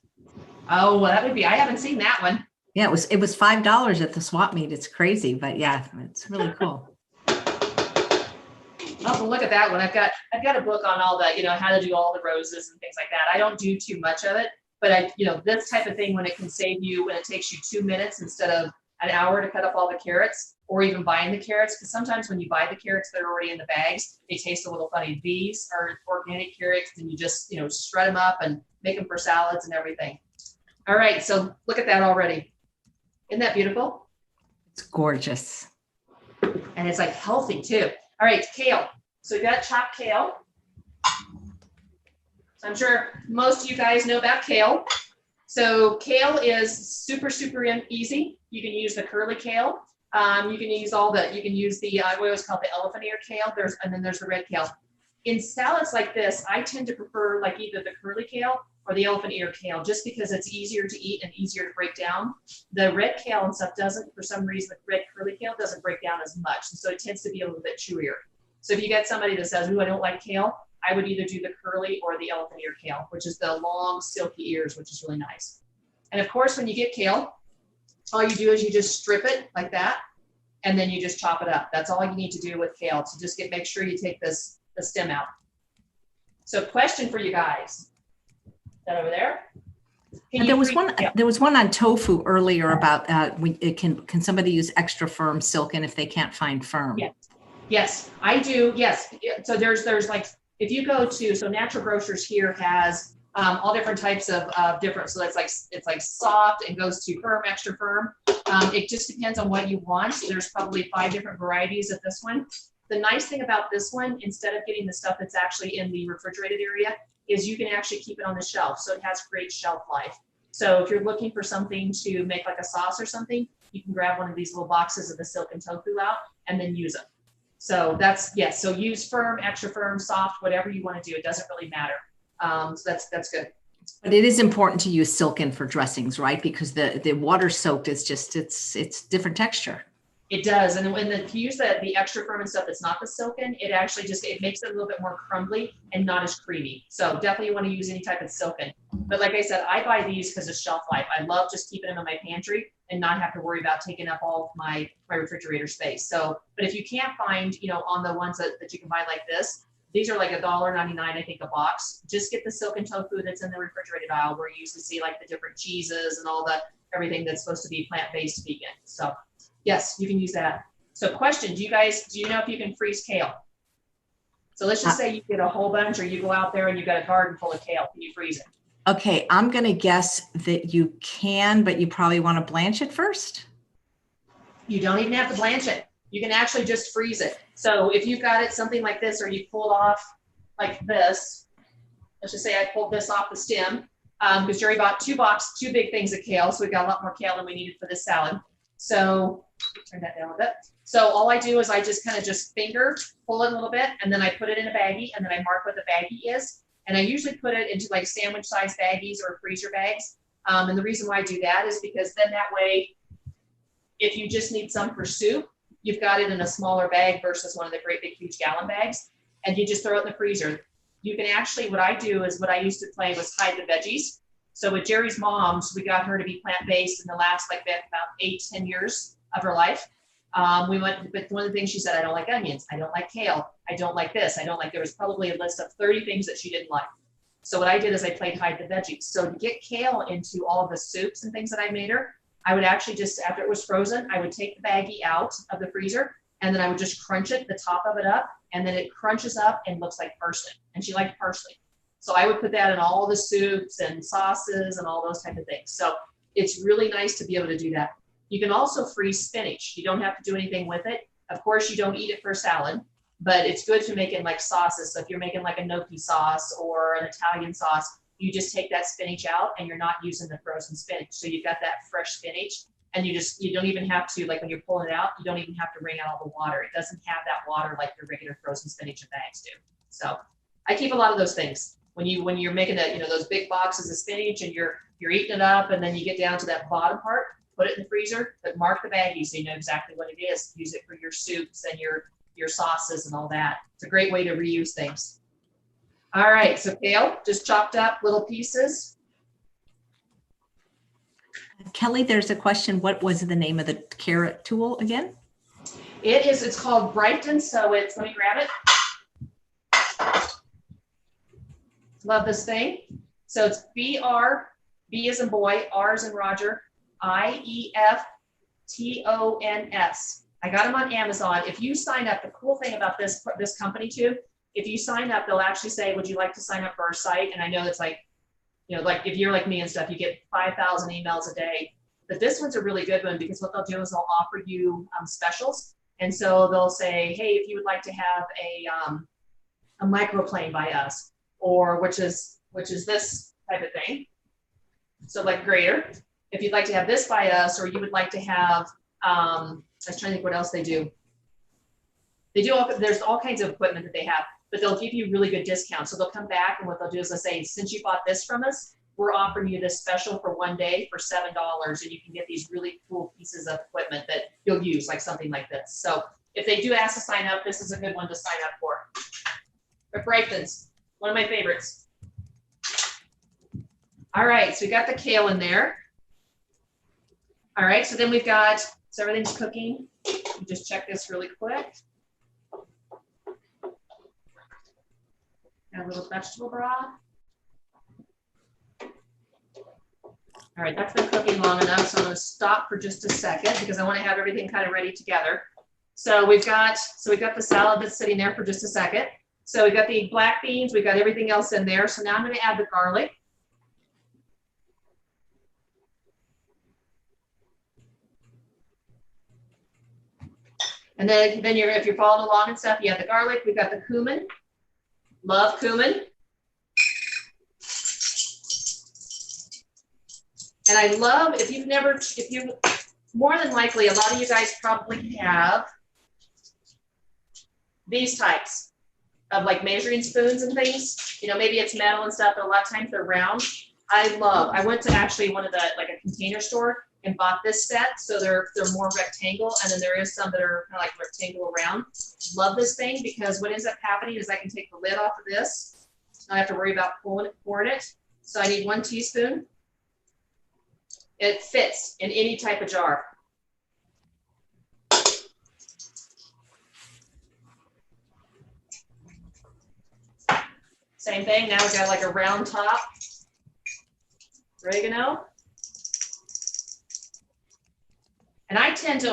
Oh, well, that would be, I haven't seen that one. Yeah, it was $5 at the swap meet. It's crazy, but yeah, it's really cool. Oh, well, look at that one. I've got a book on all the, how to do all the roses and things like that. I don't do too much of it, but this type of thing, when it can save you, when it takes you 2 minutes instead of an hour to cut up all the carrots, or even buying the carrots, because sometimes when you buy the carrots that are already in the bags, they taste a little funny. These are organic carrots, and you just, shred them up and make them for salads and everything. All right, so look at that already. Isn't that beautiful? It's gorgeous. And it's like healthy too. All right, kale. So we got chopped kale. So I'm sure most of you guys know about kale. So kale is super, super easy. You can use the curly kale. You can use the, I always call it the elephant ear kale. And then there's the red kale. In salads like this, I tend to prefer like either the curly kale or the elephant ear kale, just because it's easier to eat and easier to break down. The red kale and stuff doesn't, for some reason, the red curly kale doesn't break down as much. And so it tends to be a little bit chewier. So if you get somebody that says, "Ooh, I don't like kale," I would either do the curly or the elephant ear kale, which is the long, silky ears, which is really nice. And of course, when you get kale, all you do is you just strip it like that, and then you just chop it up. That's all you need to do with kale. So just make sure you take the stem out. So question for you guys. Is that over there? There was one on tofu earlier about can somebody use extra firm silken if they can't find firm? Yes, I do. Yes. So there's like, if you go to, so Natural Grocers here has all different types of different, so it's like soft and goes to firm, extra firm. It just depends on what you want. There's probably 5 different varieties of this one. The nice thing about this one, instead of getting the stuff that's actually in the refrigerated area, is you can actually keep it on the shelf. So it has great shelf life. So if you're looking for something to make like a sauce or something, you can grab one of these little boxes of the silken tofu out and then use them. So that's, yes. So use firm, extra firm, soft, whatever you want to do. It doesn't really matter. So that's good. But it is important to use silken for dressings, right? Because the water soaked is just, it's different texture. It does. And if you use the extra firm and stuff that's not the silken, it actually it makes it a little bit more crumbly and not as creamy. So definitely you want to use any type of silken. But like I said, I buy these because of shelf life. I love just keeping them in my pantry and not have to worry about taking up all of my refrigerator space. So, but if you can't find, on the ones that you can buy like this, these are like $1.99, I think, a box. Just get the silken tofu that's in the refrigerated aisle, where you usually see like the different cheeses and all everything that's supposed to be plant-based vegan. So yes, you can use that. So question, do you know if you can freeze kale? So let's just say you get a whole bunch, or you go out there and you got a garden full of kale. Can you freeze it? Okay, I'm going to guess that you can, but you probably want to blanch it first. You don't even have to blanch it. You can actually just freeze it. So if you've got it something like this, or you pulled off like this, let's just say I pulled this off the stem, because Jerry bought 2 big things of kale. So we got a lot more kale than we needed for this salad. So turn that down a bit. So all I do is I just kind of finger pull it a little bit, and then I put it in a baggie, and then I mark what the baggie is. And I usually put it into like sandwich size baggies or freezer bags. And the reason why I do that is because then that way, if you just need some for soup, you've got it in a smaller bag versus one of the great big huge gallon bags, and you just throw it in the freezer. You can actually, what I do is, what I used to play was hide the veggies. So with Jerry's mom's, we got her to be plant-based in the last about 8-10 years of her life. We went, but one of the things she said, I don't like onions, I don't like kale, I don't like this, there was probably a list of 30 things that she didn't like. So what I did is I played hide the veggies. So to get kale into all of the soups and things that I made her, I would actually just, after it was frozen, I would take the baggie out of the freezer, and then I would just crunch it, the top of it up, and then it crunches up and looks like parsley. And she liked parsley. So I would put that in all the soups and sauces and all those type of things. So it's really nice to be able to do that. You can also freeze spinach. You don't have to do anything with it. Of course, you don't eat it for salad, but it's good to make in like sauces. So if you're making like a gnocchi sauce or an Italian sauce, you just take that spinach out and you're not using the frozen spinach. So you've got that fresh spinach, and you don't even have to, like when you're pulling it out, you don't even have to wring out all the water. It doesn't have that water like your regular frozen spinach in bags do. So I keep a lot of those things. When you're making that, those big boxes of spinach and you're eating it up, and then you get down to that bottom part, put it in the freezer, but mark the baggie so you know exactly what it is. Use it for your soups and your sauces and all that. It's a great way to reuse things. All right, so kale, just chopped up little pieces. Kelley, there's a question. What was the name of the carrot tool again? It's called Brighton. So let me grab it. Love this thing. So it's B-R, B as in boy, R as in Roger, I-E-F-T-O-N-S. I got them on Amazon. If you sign up, the cool thing about this company too, if you sign up, they'll actually say, would you like to sign up for our site? And I know it's like, like if you're like me and stuff, you get 5,000 emails a day. But this one's a really good one because what they'll do is they'll offer you specials. And so they'll say, hey, if you would like to have a microplane by us, or which is this type of thing. So like grater, if you'd like to have this by us, or you would like to have, I was trying to think what else they do. There's all kinds of equipment that they have, but they'll give you really good discounts. So they'll come back, and what they'll do is they'll say, since you bought this from us, we're offering you this special for one day for $7, and you can get these really cool pieces of equipment that you'll use, like something like this. So if they do ask to sign up, this is a good one to sign up for. But Brighton's one of my favorites. All right, so we got the kale in there. All right, so then we've got, so everything's cooking. Just check this really quick. Got a little vegetable broth. All right, that's been cooking long enough, so I'm going to stop for just a second because I want to have everything kind of ready together. So we've got the salad that's sitting there for just a second. So we've got the black beans, we've got everything else in there. So now I'm going to add the garlic. And then if you're following along and stuff, you have the garlic. We've got the cumin. Love cumin. And I love, more than likely, a lot of you guys probably have these types of like measuring spoons and things. Maybe it's metal and stuff, but a lot of times they're round. I went to actually one of the, like a container store and bought this set. So they're more rectangle, and then there is some that are kind of like rectangle round. Love this thing because what ends up happening is I can take the lid off of this. I don't have to worry about pouring it. So I need 1 teaspoon. It fits in any type of jar. Same thing, now we've got like a round top. Oregano. And I tend to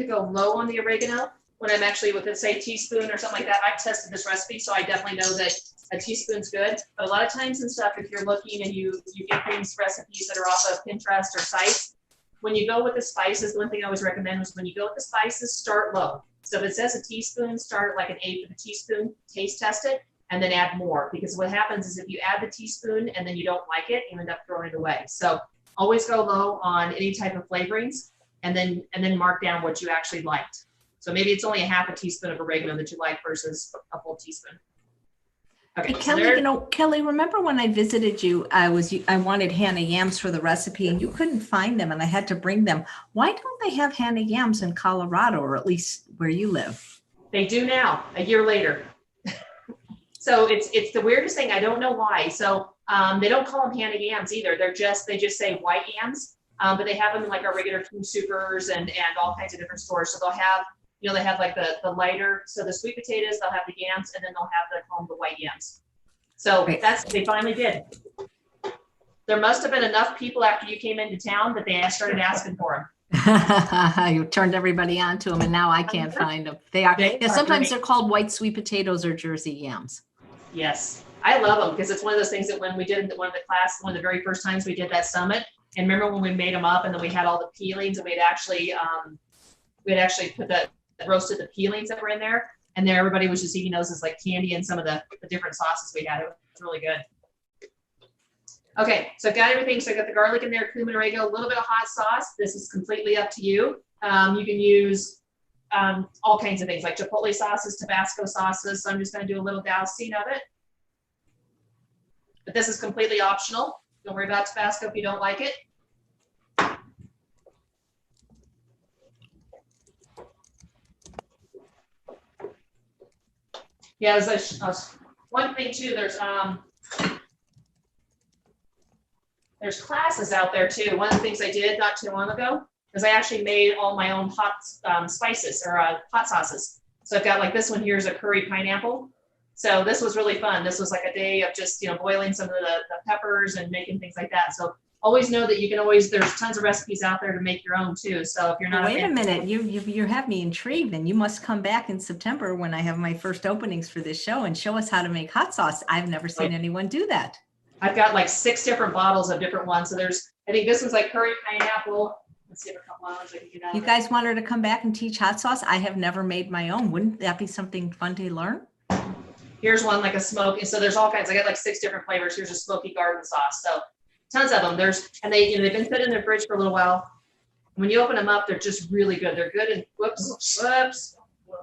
go low on the oregano when I'm actually with, let's say, a teaspoon or something like that. I've tested this recipe, so I definitely know that a teaspoon's good. But a lot of times and stuff, if you're looking and you get these recipes that are off of Pinterest or sites, when you go with the spices, one thing I always recommend is when you go with the spices, start low. So if it says a teaspoon, start at like 1/8 of a teaspoon, taste test it, and then add more. Because what happens is if you add the teaspoon and then you don't like it, you end up throwing it away. So always go low on any type of flavorings, and then mark down what you actually liked. So maybe it's only 1/2 teaspoon of oregano that you like versus a full teaspoon. Okay, hey, Kelley, Kelley, remember when I visited you, I wanted Hannah yams for the recipe and you couldn't find them and I had to bring them. Why don't they have Hannah yams in Colorado, or at least where you live? They do now, a year later. So it's the weirdest thing. I don't know why. So they don't call them Hannah yams either. They just say white yams, but they have them in like our regular food supers and all kinds of different stores. So they'll have, they have like the lighter, so the sweet potatoes, they'll have the yams, and then they'll have the white yams. So they finally did. There must have been enough people after you came into town that they started asking for them. You turned everybody onto them, and now I can't find them. They are. Yeah, sometimes they're called white sweet potatoes or Jersey yams. Yes, I love them because it's one of those things that when we did one of the very first times we did that summit, and remember when we made them up and then we had all the peelings and we'd actually put roasted the peelings that were in there, and then everybody was just eating those as like candy and some of the different sauces we had. It was really good. Okay, so I've got everything. So I got the garlic in there, cumin, oregano, a little bit of hot sauce. This is completely up to you. You can use all kinds of things like chipotle sauces, Tabasco sauces. So I'm just going to do a little dousing of it. But this is completely optional. Don't worry about Tabasco if you don't like it. Yeah, one thing too, there's classes out there too. One of the things I did not too long ago is I actually made all my own hot spices or hot sauces. So I've got like this one here is a curried pineapple. So this was really fun. This was like a day of just, boiling some of the peppers and making things like that. So always know that you can there's tons of recipes out there to make your own too. So if you're not Wait a minute, you have me intrigued, and you must come back in September when I have my first openings for this show and show us how to make hot sauce. I've never seen anyone do that. I've got like 6 different bottles of different ones. So I think this one's like curried pineapple. Let's see if a couple others I can get out. You guys want her to come back and teach hot sauce? I have never made my own. Wouldn't that be something fun to learn? Here's one like a smoky. So there's all kinds. I got like 6 different flavors. Here's a smoky garden sauce. So tons of them. They've been put in their fridge for a little while. When you open them up, they're just really good. They're good. And whoops. Oh,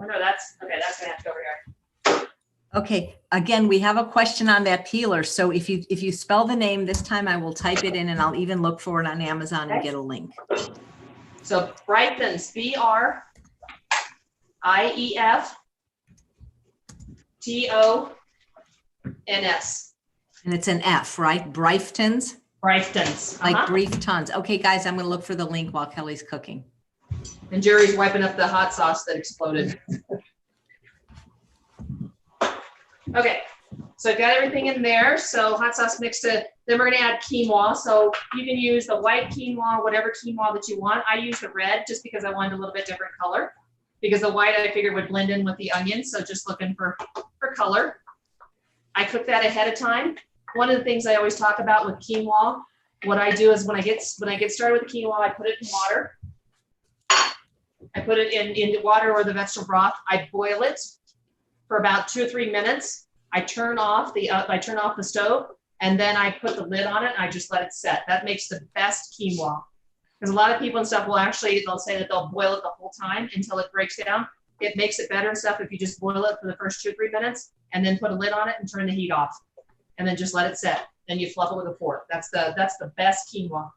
no, that's gonna have to go over here. Okay, again, we have a question on that peeler. So if you spell the name this time, I will type it in, and I'll even look for it on Amazon and get a link. So Briefens, BRIEFTONS. And it's an F, right? Briefton's? Briefton's. Like brief tons. Okay, guys, I'm going to look for the link while Kelly's cooking. And Jerry's wiping up the hot sauce that exploded. Okay, so I've got everything in there. So hot sauce mixed in. Then we're going to add quinoa. So you can use the white quinoa, whatever quinoa that you want. I use the red just because I wanted a little bit different color. Because the white I figured would blend in with the onion. So just looking for color. I cook that ahead of time. One of the things I always talk about with quinoa, what I do is when I get started with the quinoa, I put it in water. I put it in water or the vegetable broth. I boil it for about 2 or 3 minutes. I turn off the stove, and then I put the lid on it and I just let it set. That makes the best quinoa. Because a lot of people and stuff they'll say that they'll boil it the whole time until it breaks down. It makes it better and stuff if you just boil it for the first 2 or 3 minutes and then put a lid on it and turn the heat off. And then just let it set. Then you fluff it with a fork. That's the best quinoa.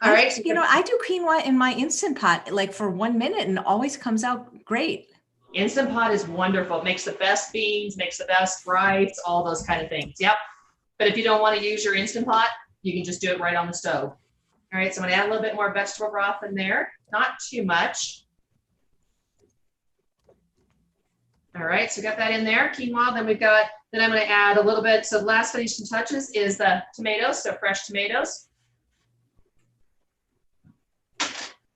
All right. I do quinoa in my Instant Pot like for 1 minute and it always comes out great. Instant Pot is wonderful. It makes the best beans, makes the best rice, all those kind of things. Yep. But if you don't want to use your Instant Pot, you can just do it right on the stove. All right. So I'm going to add a little bit more vegetable broth in there. Not too much. All right. So we got that in there. Quinoa. Then I'm going to add a little bit. So the last finishing touches is the tomatoes. So fresh tomatoes.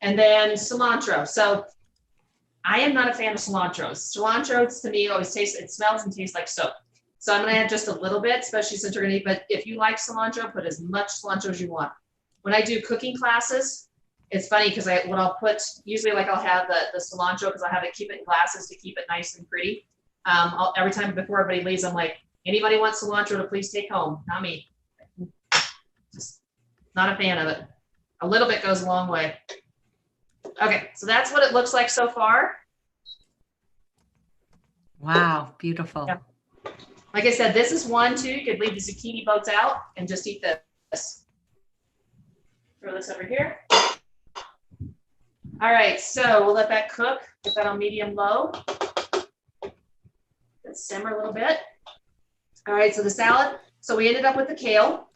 And then cilantro. So I am not a fan of cilantro. Cilantro to me always smells and tastes like soap. So I'm going to add just a little bit, especially since you're going to eat. But if you like cilantro, put as much cilantro as you want. When I do cooking classes, it's funny because I'll have the cilantro because I'll have it keep it in glasses to keep it nice and pretty. Every time before everybody leaves, I'm like, anybody want cilantro to please take home? Not me. Just not a fan of it. A little bit goes a long way. Okay, so that's what it looks like so far. Wow, beautiful. Yeah. Like I said, this is one too. You could leave the zucchini boats out and just eat this. Throw this over here. All right, so we'll let that cook. Get that on medium low. Let's simmer a little bit. All right, so the salad. So we ended up with the kale.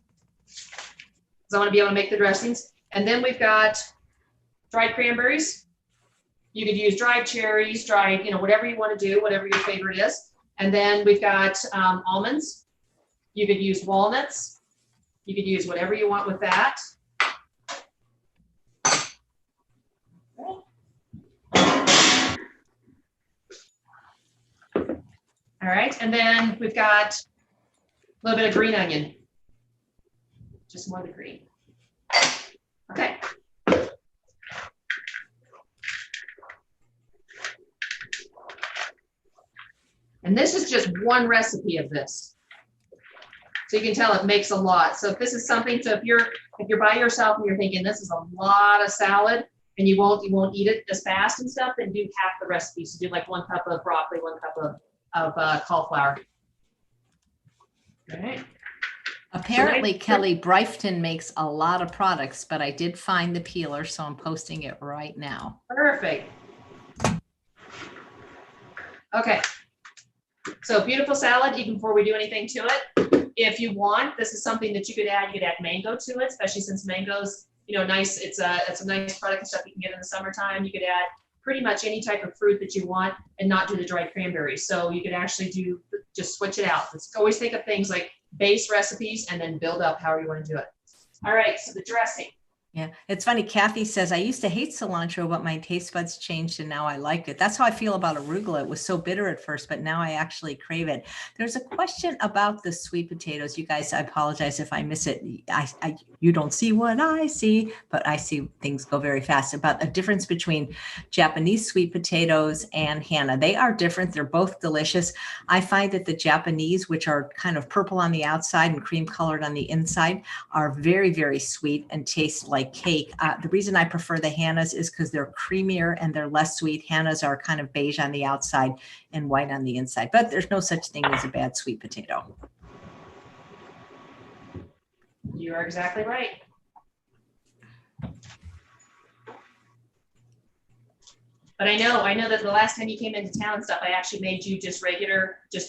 So I want to be able to make the dressings. And then we've got dried cranberries. You could use dried cherries, whatever you want to do, whatever your favorite is. And then we've got almonds. You could use walnuts. You could use whatever you want with that. All right, and then we've got a little bit of green onion. Just more of the green. Okay. And this is just one recipe of this. So you can tell it makes a lot. So if this is something, so if you're by yourself and you're thinking this is a lot of salad and you won't eat it as fast and stuff, then do half the recipe. So do like 1 cup of broccoli, 1 cup of cauliflower. All right. Apparently, Kelly, Brifton makes a lot of products, but I did find the peeler, so I'm posting it right now. Perfect. Okay. So beautiful salad, even before we do anything to it. If you want, this is something that you could add mango to it, especially since mango's, nice. It's a nice product and stuff you can get in the summertime. You could add pretty much any type of fruit that you want and not do the dried cranberries. So you could actually just switch it out. Let's always think of things like base recipes and then build up however you want to do it. All right, so the dressing. Yeah, it's funny. Kathy says, I used to hate cilantro, but my taste buds changed and now I like it. That's how I feel about arugula. It was so bitter at first, but now I actually crave it. There's a question about the sweet potatoes. You guys, I apologize if I miss it. You don't see what I see, but I see things go very fast. About the difference between Japanese sweet potatoes and Hana. They are different. They're both delicious. I find that the Japanese, which are kind of purple on the outside and cream colored on the inside, are very, very sweet and taste like cake. The reason I prefer the Hanas is because they're creamier and they're less sweet. Hanas are kind of beige on the outside and white on the inside, but there's no such thing as a bad sweet potato. You are exactly right. But I know that the last time you came into town and stuff, I actually made you just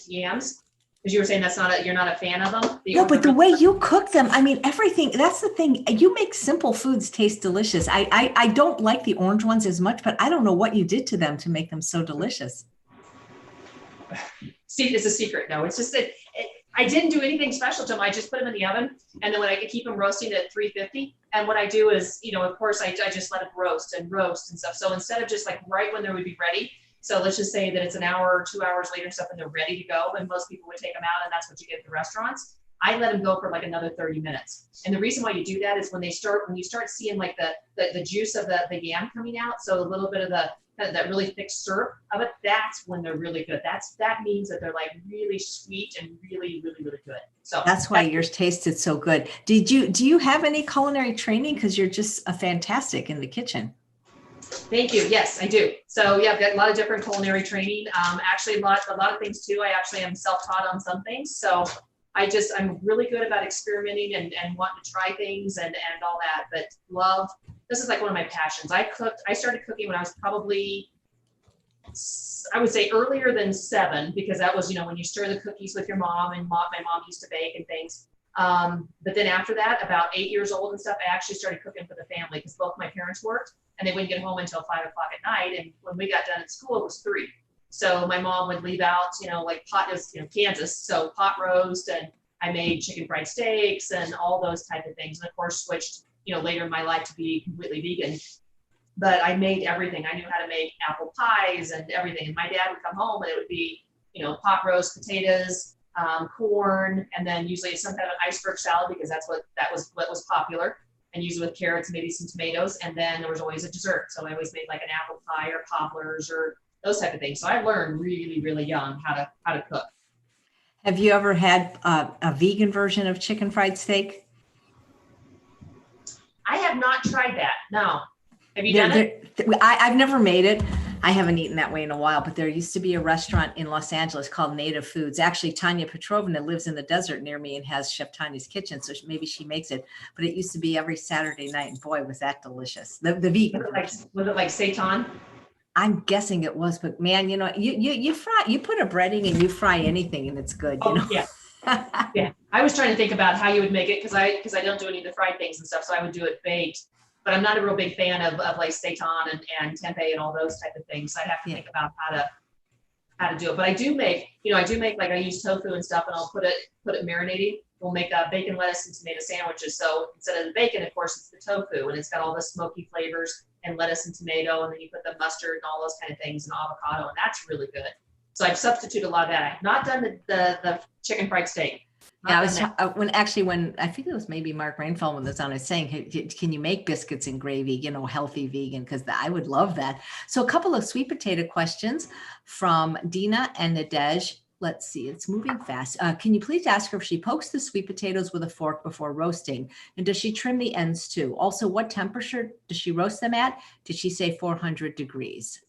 yams. Because you were saying you're not a fan of them. No, but the way you cook them, I mean, everything, that's the thing. You make simple foods taste delicious. I don't like the orange ones as much, but I don't know what you did to them to make them so delicious. See, it's a secret. No, it's just that I didn't do anything special to them. I just put them in the oven. And then when I could keep them roasting at 350. And what I do is, of course, I just let it roast and stuff. So instead of just like right when they would be ready, so let's just say that it's an hour or 2 hours later and stuff and they're ready to go, and most people would take them out and that's what you get at the restaurants. I let them go for like another 30 minutes. And the reason why you do that is when you start seeing like the juice of the yam coming out, so a little bit of that really thick syrup of it, that's when they're really good. That means that they're like really sweet and really, really, really good. So that's why yours tasted so good. Do you have any culinary training? Because you're just a fantastic in the kitchen. Thank you. Yes, I do. So yeah, I've got a lot of different culinary training. Actually, a lot of things too. I actually am self-taught on some things. So I'm really good about experimenting and wanting to try things and all that. But this is like one of my passions. I started cooking when I was probably, I would say earlier than 7, because that was, when you stir the cookies with your mom, and my mom used to bake and things. But then after that, about 8 years old and stuff, I actually started cooking for the family because both my parents worked and they wouldn't get home until 5 o'clock at night. And when we got done at school, it was 3. So my mom would leave out, like pot is, Kansas. So pot roast, and I made chicken fried steaks and all those type of things. And of course switched, later in my life to be completely vegan. But I made everything. I knew how to make apple pies and everything. And my dad would come home and it would be, pot roast potatoes, corn, and then usually some kind of an iceberg salad because that was popular, and usually with carrots, maybe some tomatoes, and then there was always a dessert. So I always made like an apple pie or poplars or those type of things. So I learned really, really young how to cook. Have you ever had a vegan version of chicken fried steak? I have not tried that. No. Have you done it? I've never made it. I haven't eaten that way in a while, but there used to be a restaurant in Los Angeles called Native Foods. Actually, Tanya Petrovna lives in the desert near me and has Chef Tanya's kitchen, so maybe she makes it. But it used to be every Saturday night, and boy, was that delicious. The vegan. Was it like seitan? I'm guessing it was, but man, you fry, you put a breading and you fry anything, and it's good. Yeah. Yeah. I was trying to think about how you would make it because I don't do any of the fried things and stuff, so I would do it baked. But I'm not a real big fan of like seitan and tempeh and all those type of things. So I'd have to think about how to do it. But I do make, like I use tofu and stuff, and I'll put it marinating. We'll make bacon, lettuce, and tomato sandwiches. So instead of the bacon, of course, it's the tofu, and it's got all the smoky flavors and lettuce and tomato, and then you put the mustard and all those kind of things and avocado, and that's really good. So I've substituted a lot of that. I've not done the chicken fried steak. Yeah, I was when I think it was maybe Mark Rainfeld when was on, is saying, hey, can you make biscuits and gravy, you know, healthy vegan? Because I would love that. So a couple of sweet potato questions from Dina and Nadej. Let's see, it's moving fast. Can you please ask her if she pokes the sweet potatoes with a fork before roasting? And does she trim the ends too? Also, what temperature does she roast them at? Did she say 400 degrees?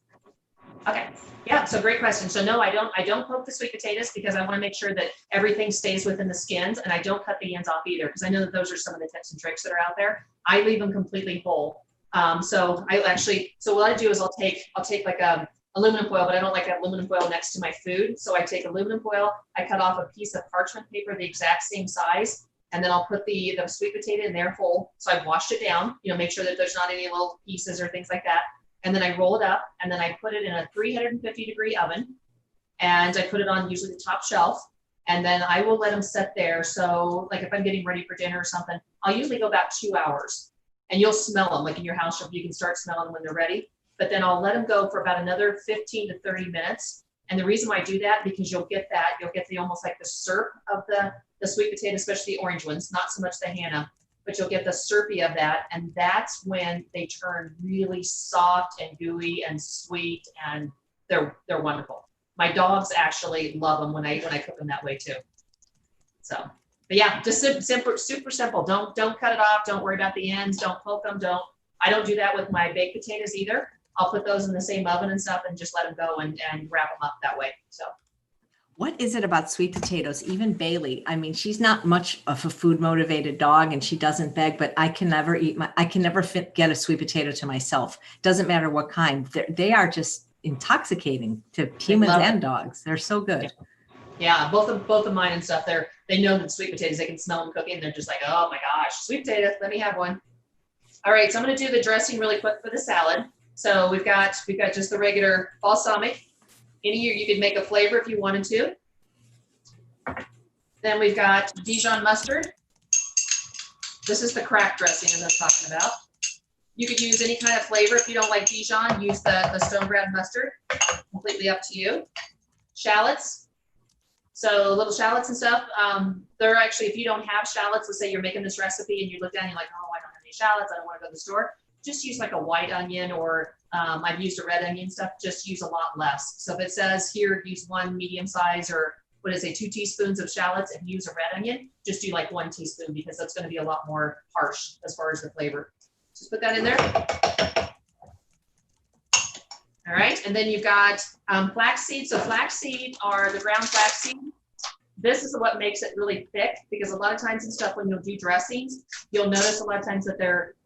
Okay. Yeah. So great question. So no, I don't poke the sweet potatoes because I want to make sure that everything stays within the skins, and I don't cut the ends off either because I know that those are some of the tips and tricks that are out there. I leave them completely whole. So what I do is I'll take like aluminum foil, but I don't like that aluminum foil next to my food. So I take aluminum foil, I cut off a piece of parchment paper the exact same size, and then I'll put the sweet potato in there whole. So I've washed it down, you know, make sure that there's not any little pieces or things like that. And then I roll it up, and then I put it in a 350-degree oven, and I put it on usually the top shelf, and then I will let them set there. So like if I'm getting ready for dinner or something, I'll usually go about 2 hours, and you'll smell them like in your house. You can start smelling them when they're ready, but then I'll let them go for about another 15 to 30 minutes. And the reason why I do that, because you'll get the almost like the syrup of the sweet potato, especially the orange ones, not so much the Hannah, but you'll get the syrupy of that. And that's when they turn really soft and gooey and sweet, and they're wonderful. My dogs actually love them when I cook them that way too. So, but yeah, just super simple. Don't cut it off. Don't worry about the ends. Don't poke them. I don't do that with my baked potatoes either. I'll put those in the same oven and stuff and just let them go and wrap them up that way. So. What is it about sweet potatoes? Even Bailey, I mean, she's not much of a food motivated dog and she doesn't beg, but I can never get a sweet potato to myself. Doesn't matter what kind. They are just intoxicating to humans and dogs. They're so good. Yeah, both of mine and stuff. They know that sweet potatoes, they can smell them cooking. They're just like, oh my gosh, sweet potatoes, let me have one. All right, so I'm going to do the dressing really quick for the salad. So we've got just the regular balsamic. You could make a flavor if you wanted to. Then we've got Dijon mustard. This is the crack dressing that I'm talking about. You could use any kind of flavor. If you don't like Dijon, use the stone ground mustard. Completely up to you. Shallots. So little shallots and stuff. They're actually, if you don't have shallots, let's say you're making this recipe and you look down and you're like, oh, I don't have any shallots. I don't want to go to the store. Just use like a white onion, or I've used a red onion stuff, just use a lot less. So if it says here, use 1 medium size, or 2 teaspoons of shallots, and use a red onion, just do like 1 teaspoon, because that's going to be a lot more harsh as far as the flavor. Just put that in there. All right. And then you've got flaxseed. So flaxseed are the ground flaxseed. This is what makes it really thick, because a lot of times and stuff, when you'll do dressings, you'll notice a lot of times that they're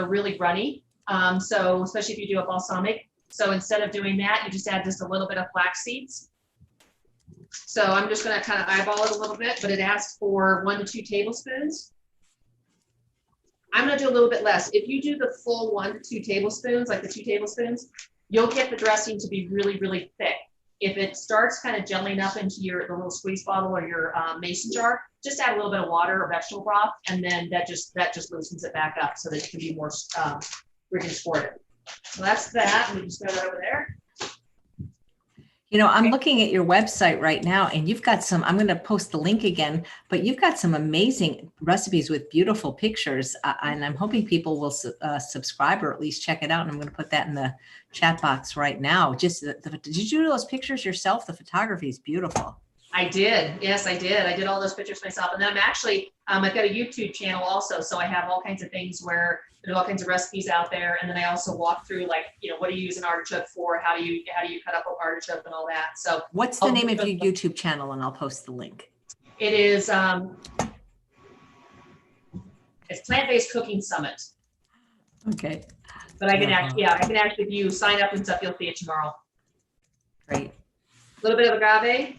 really runny. So especially if you do a balsamic. So instead of doing that, you just add just a little bit of flax seeds. So I'm just going to kind of eyeball it a little bit, but it asks for 1 to 2 tablespoons. I'm going to do a little bit less. If you do the full 1 to 2 tablespoons, like the 2 tablespoons, you'll get the dressing to be really, really thick. If it starts kind of gelling up into the little squeeze bottle or your mason jar, just add a little bit of water or vegetable broth, and then that just loosens it back up so that it can be more rich and squirted. So that's that. We just throw that over there. You know, I'm looking at your website right now, and you've got I'm going to post the link again, but you've got some amazing recipes with beautiful pictures, and I'm hoping people will subscribe or at least check it out. And I'm going to put that in the chat box right now. Just did you do those pictures yourself? The photography is beautiful. I did. Yes, I did. I did all those pictures myself. And then I'm actually, I've got a YouTube channel also. So I have all kinds of things where there's all kinds of recipes out there. And then I also walk through, like, what do you use an artichoke for? How do you cut up an artichoke and all that? So what's the name of your YouTube channel? And I'll post the link. It is, it's Plant-Based Cooking Summit. Okay. But I can actually, if you sign up and stuff, you'll see it tomorrow. Great. A little bit of agave.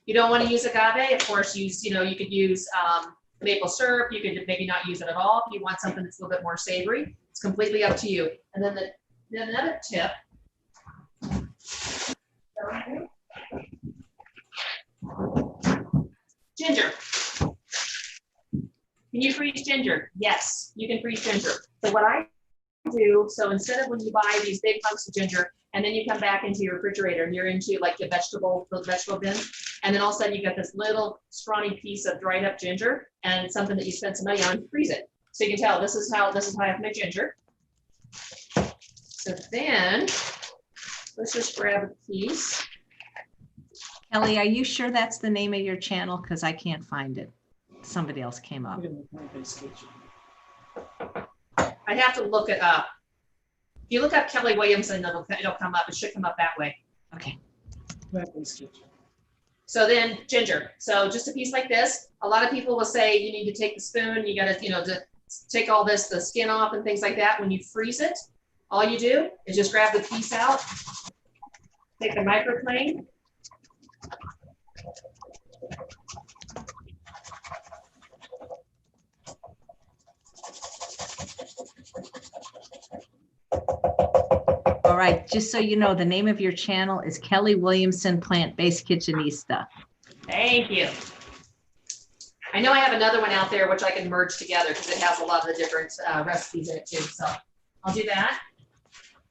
You don't want to use agave, of course, you could use maple syrup. You could maybe not use it at all if you want something that's a little bit more savory. It's completely up to you. And then another tip. Ginger. Can you freeze ginger? Yes, you can freeze ginger. So what I do, so instead of when you buy these big hunks of ginger and then you come back into your refrigerator and you're into like the vegetable bin, and then all of a sudden you got this little scrawny piece of dried up ginger and something that you spent some money on, freeze it. So you can tell this is how I have my ginger. So then let's just grab a piece. Kelley, are you sure that's the name of your channel? Because I can't find it. Somebody else came up. I have to look it up. If you look up Kelley Williamson, it'll come up. It should come up that way. Okay. So then ginger. So just a piece like this. A lot of people will say you need to take the spoon. You got to, to take all this, the skin off and things like that. When you freeze it, all you do is just grab the piece out, take the microplane, All right, just so you know, the name of your channel is Kelley Williamson, Plant-Based Kitchenista. Thank you. I know I have another one out there which I can merge together because it has a lot of the different recipes in it too. So I'll do that.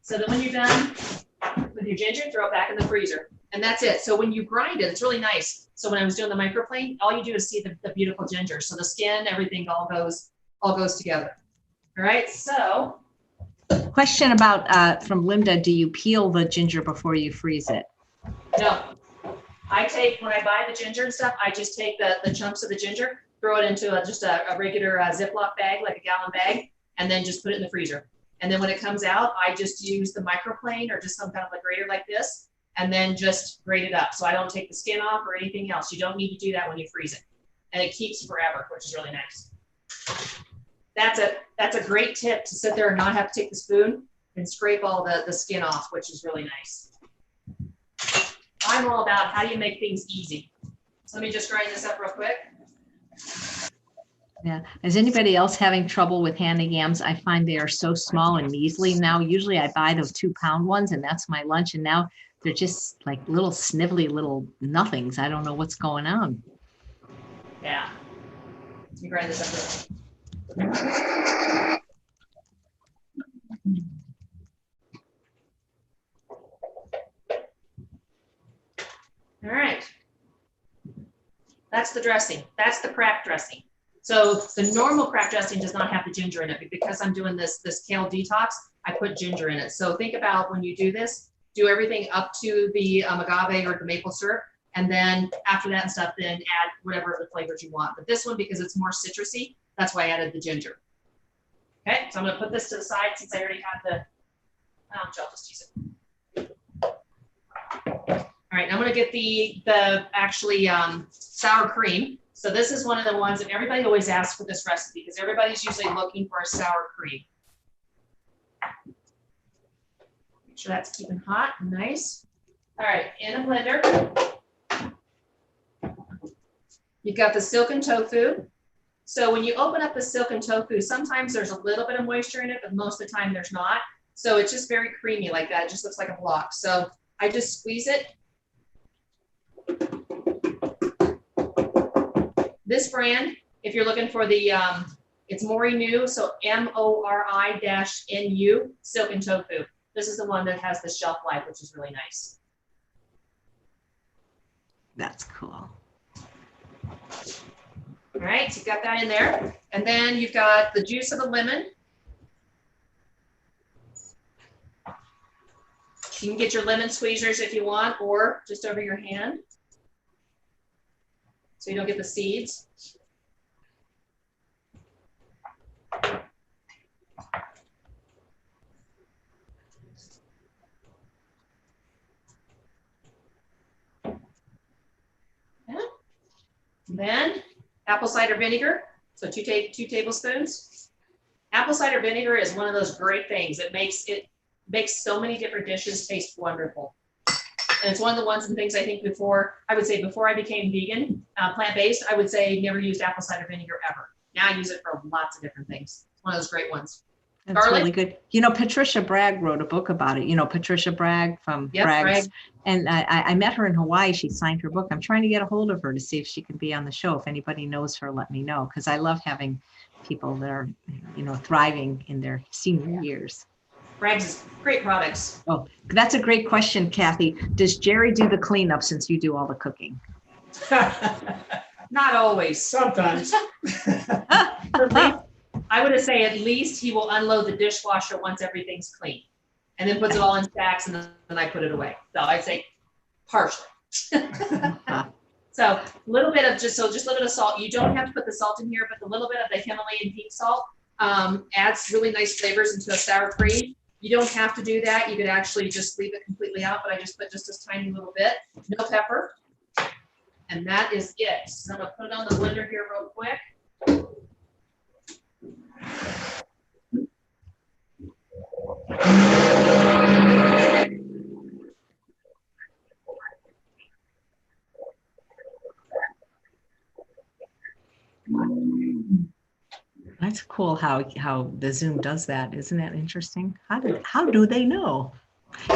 So then when you're done with your ginger, throw it back in the freezer. And that's it. So when you grind it, it's really nice. So when I was doing the microplane, all you do is see the beautiful ginger. So the skin, everything all goes together. All right, so. Question about from Linda, do you peel the ginger before you freeze it? No. When I buy the ginger and stuff, I just take the chunks of the ginger, throw it into just a regular Ziploc bag, like a gallon bag, and then just put it in the freezer. And then when it comes out, I just use the microplane or just some kind of a grater like this, and then just grate it up. So I don't take the skin off or anything else. You don't need to do that when you freeze it. And it keeps forever, which is really nice. That's a great tip, to sit there and not have to take the spoon and scrape all the skin off, which is really nice. I'm all about how do you make things easy. So let me just grind this up real quick. Yeah. Is anybody else having trouble with handing yams? I find they are so small and measly now. Usually I buy those 2-pound ones and that's my lunch. And now they're just like little snivelly little nothings. I don't know what's going on. Yeah. Let me grind this up real quick. All right. That's the dressing. That's the crack dressing. So the normal crack dressing does not have the ginger in it, but because I'm doing this kale detox, I put ginger in it. So think about when you do this, do everything up to the agave or the maple syrup. And then after that and stuff, then add whatever the flavors you want. But this one, because it's more citrusy, that's why I added the ginger. Okay, so I'm gonna put this to the side since I already have the, I'll just use it. All right, I'm gonna get the actually sour cream. So this is one of the ones that everybody always asks for this recipe because everybody's usually looking for a sour cream. Make sure that's keeping hot and nice. All right, in a blender. You've got the silken tofu. So when you open up the silken tofu, sometimes there's a little bit of moisture in it, but most of the time there's not. So it's just very creamy like that. It just looks like a block. So I just squeeze it. This brand, if you're looking for the, it's Mori-Nu, so MORI-NU, silken tofu. This is the one that has the shelf life, which is really nice. That's cool. All right, so you've got that in there. And then you've got the juice of the lemon. You can get your lemon squeezers if you want, or just over your hand, so you don't get the seeds. Yeah. And then apple cider vinegar, so two tablespoons. Apple cider vinegar is one of those great things. It makes so many different dishes taste wonderful. And it's one of the ones and things I think before I became vegan, plant-based, I would say never used apple cider vinegar ever. Now I use it for lots of different things. It's one of those great ones. That's garlic. Really good. You know, Patricia Bragg wrote a book about it. You know, Patricia Bragg from Bragg's. And I met her in Hawaii. She signed her book. I'm trying to get a hold of her to see if she can be on the show. If anybody knows her, let me know. Because I love having people that are, thriving in their senior years. Bragg's is great products. Oh, that's a great question, Kathy. Does Jerry do the cleanup since you do all the cooking? Not always. Sometimes. At least, I would say at least he will unload the dishwasher once everything's clean, and then puts it all in stacks, and then I put it away. So I'd say partially. So a little bit of just a little bit of salt. You don't have to put the salt in here, but the little bit of the Himalayan pink salt adds really nice flavors into a sour cream. You don't have to do that. You could actually just leave it completely out, but I just put just a tiny little bit. No pepper. And that is it. So I'm gonna put it on the blender here real quick. That's cool how the Zoom does that. Isn't that interesting? How do they know?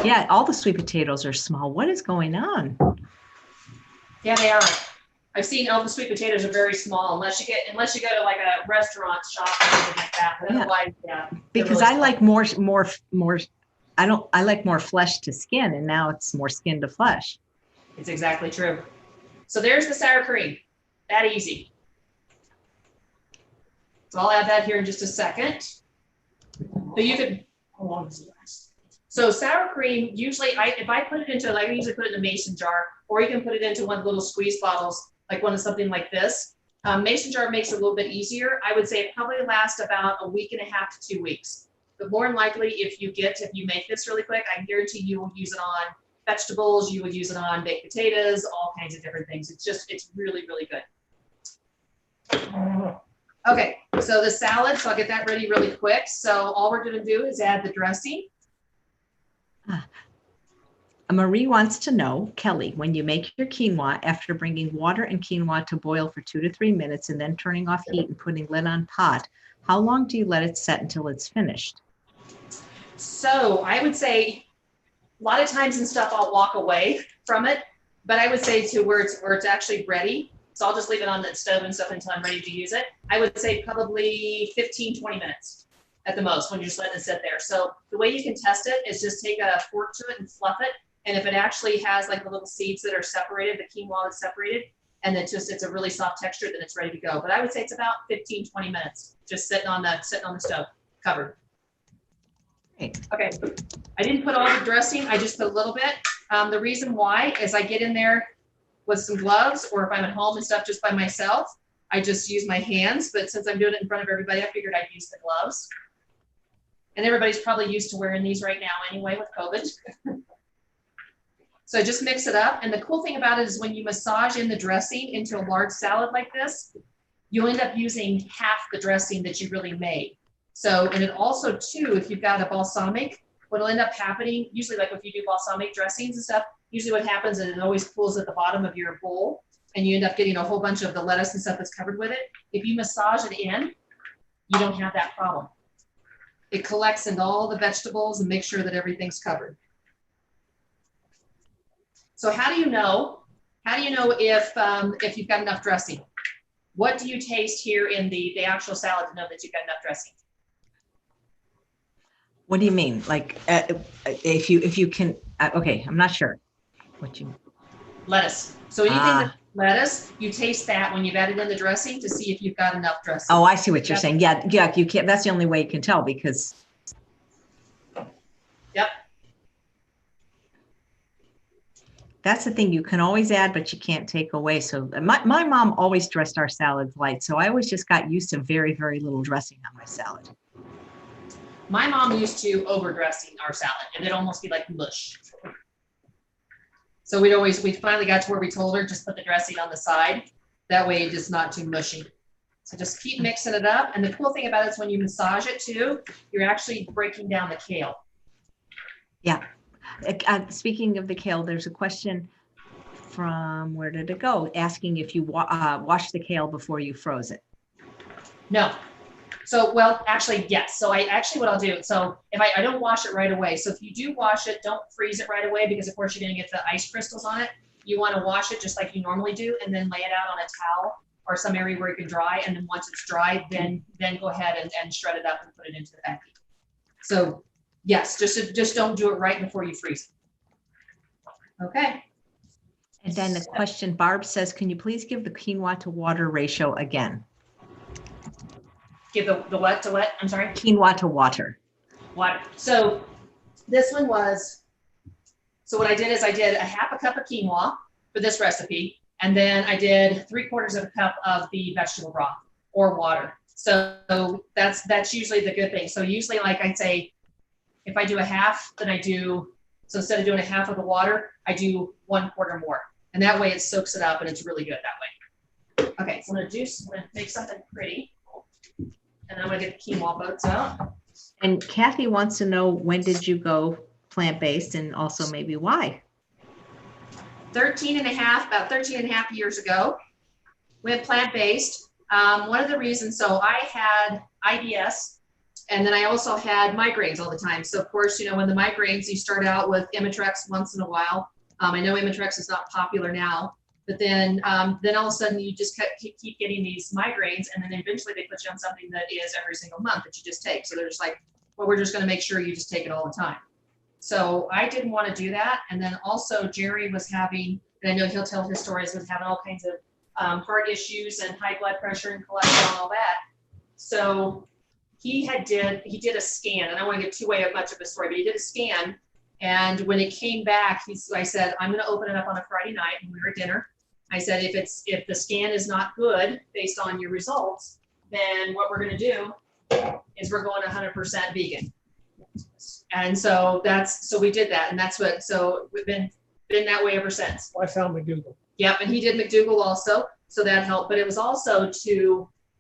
Yeah, all the sweet potatoes are small. What is going on? Yeah, they are. I've seen all the sweet potatoes are very small unless you go to like a restaurant shop or something like that. But otherwise, yeah. Because really I like more I like more flesh to skin, and now it's more skin to flesh. It's exactly true. So there's the sour cream. That easy. So I'll add that here in just a second. So you could, How long does it last? so sour cream, usually if I put it into, like I usually put it in a mason jar, or you can put it into one of the little squeeze bottles, like one of something like this. Mason jar makes it a little bit easier. I would say it probably lasts about a week and a half to 2 weeks. But more than likely, if you make this really quick, I guarantee you will use it on vegetables, you would use it on baked potatoes, all kinds of different things. It's really, really good. Okay, so the salad, so I'll get that ready really quick. So all we're gonna do is add the dressing. Marie wants to know, Kelley, when you make your quinoa, after bringing water and quinoa to boil for 2 to 3 minutes and then turning off heat and putting lid on pot, how long do you let it set until it's finished? So I would say a lot of times and stuff, I'll walk away from it, but I would say to where it's actually ready. So I'll just leave it on the stove and stuff until I'm ready to use it. I would say probably 15, 20 minutes at the most when you're just letting it sit there. So the way you can test it is just take a fork to it and fluff it. And if it actually has like the little seeds that are separated, the quinoa that's separated, and it's a really soft texture, then it's ready to go. But I would say it's about 15, 20 minutes just sitting on the stove, covered. Great. Okay, I didn't put all the dressing, I just put a little bit. The reason why is I get in there with some gloves, or if I'm at home and stuff just by myself, I just use my hands. But since I'm doing it in front of everybody, I figured I'd use the gloves. And everybody's probably used to wearing these right now anyway with COVID. So just mix it up. And the cool thing about it is when you massage in the dressing into a large salad like this, you'll end up using half the dressing that you really made. So, and it also too, if you've got a balsamic, what'll end up happening, usually like if you do balsamic dressings and stuff, usually what happens is it always pools at the bottom of your bowl and you end up getting a whole bunch of the lettuce and stuff that's covered with it. If you massage it in, you don't have that problem. It collects into all the vegetables and makes sure that everything's covered. So how do you know if you've got enough dressing? What do you taste here in the actual salad to know that you've got enough dressing? What do you mean? Like if you can, okay, I'm not sure what you. Lettuce. So anything that's lettuce, you taste that when you've added in the dressing to see if you've got enough dressing. Oh, I see what you're saying. Yeah, you can't. That's the only way you can tell because. Yep. That's the thing. You can always add, but you can't take away. So my mom always dressed our salads light. So I always just got used to very, very little dressing on my salad. My mom used to over dressing our salad and it'd almost be like mush. So we finally got to where we told her, just put the dressing on the side. That way it's just not too mushy. So just keep mixing it up. And the cool thing about it is when you massage it too, you're actually breaking down the kale. Yeah. Speaking of the kale, there's a question from, where did it go? Asking if you wash the kale before you froze it. No. So, well, actually, yes. So what I'll do, so if I don't wash it right away. So if you do wash it, don't freeze it right away because of course you're going to get the ice crystals on it. You want to wash it just like you normally do and then lay it out on a towel or some area where it can dry. And then once it's dry, then go ahead and shred it up and put it into the vacuum. So yes, just don't do it right before you freeze it. Okay. And then the question, Barb says, can you please give the quinoa to water ratio again? Give the what to what? I'm sorry? Quinoa to water. Water. So this one was, so what I did is I did a half a cup of quinoa for this recipe. And then I did 3/4 of a cup of the vegetable broth or water. So that's usually the good thing. So usually, like I say, if I do a half, then I do, so instead of doing a half of the water, I do 1/4 more. And that way it soaks it up and it's really good that way. Okay, so I'm gonna make something pretty. And I'm gonna get the quinoa boats out. And Kathy wants to know, when did you go plant-based, and also maybe why? About 13 and a half years ago, went plant-based. One of the reasons, so I had IBS, and then I also had migraines all the time. So of course, when the migraines, you start out with Imitrex once in a while. I know Imitrex is not popular now, but then all of a sudden you just keep getting these migraines, and then eventually they put you on something that is every single month that you just take. So they're just like, well, we're just going to make sure you just take it all the time. So I didn't want to do that. And then also Jerry was having, and I know he'll tell his stories, was having all kinds of heart issues and high blood pressure and cholesterol and all that. So he did a scan, and I don't want to get too much of a story, but he did a scan. And when it came back, I said, I'm going to open it up on a Friday night when we were at dinner. I said, if the scan is not good based on your results, then what we're going to do is we're going 100% vegan. And so we did that. And so we've been that way ever since. I found McDougall. Yep. And he did McDougall also. So that helped. But it was also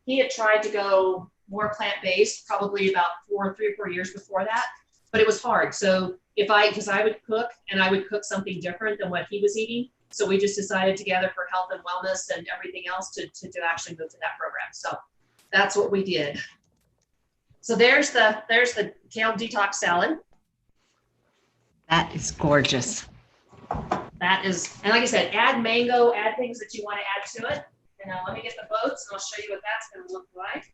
he had tried to go more plant-based probably about 3 or 4 years before that, but it was hard. So because I would cook, and I would cook something different than what he was eating. So we just decided together for health and wellness and everything else to actually move to that program. So that's what we did. So there's the kale detox salad. That is gorgeous. That is, and like I said, add mango, add things that you want to add to it. And let me get the boats, and I'll show you what that's going to look like.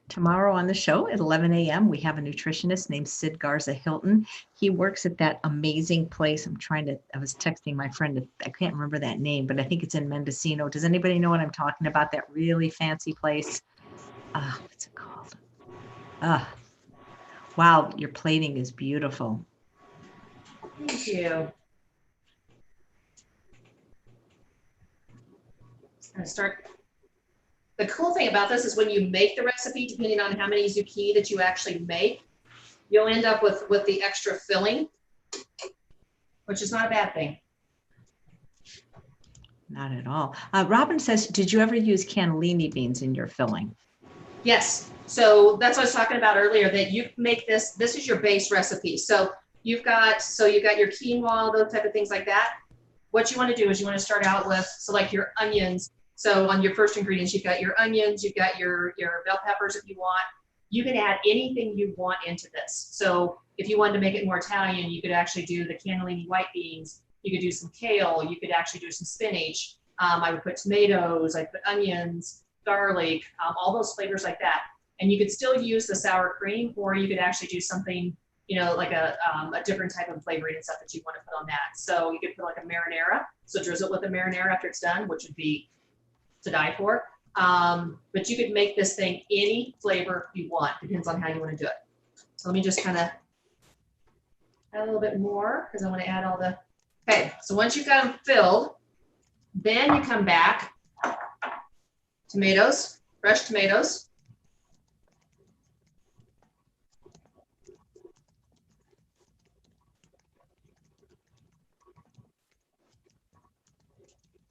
Tomorrow on the show at 11 a.m., we have a nutritionist named Sid Garza Hilton. He works at that amazing place. I was texting my friend, I can't remember that name, but I think it's in Mendocino. Does anybody know what I'm talking about? That really fancy place? What's it called? Wow, your plating is beautiful. Thank you. I'm going to start. The cool thing about this is when you make the recipe, depending on how many zucchini that you actually make, you'll end up with the extra filling, which is not a bad thing. Not at all. Robin says, did you ever use cannellini beans in your filling? Yes. So that's what I was talking about earlier, that you make this is your base recipe. So you've got your quinoa, those type of things like that. What you want to do is you want to start out with, so like your onions. So on your first ingredients, you've got your onions, you've got your bell peppers if you want. You can add anything you want into this. So if you wanted to make it more Italian, you could actually do the cannellini white beans. You could do some kale. You could actually do some spinach. I would put tomatoes, I'd put onions, garlic, all those flavors like that. And you could still use the sour cream, or you could actually do something, like a different type of flavoring and stuff that you want to put on that. So you could put like a marinara. So drizzle it with a marinara after it's done, which would be to die for. But you could make this thing any flavor you want. Depends on how you want to do it. So let me just kind of add a little bit more, because I want to add all the, okay. So once you've got them filled, then you come back, tomatoes, fresh tomatoes.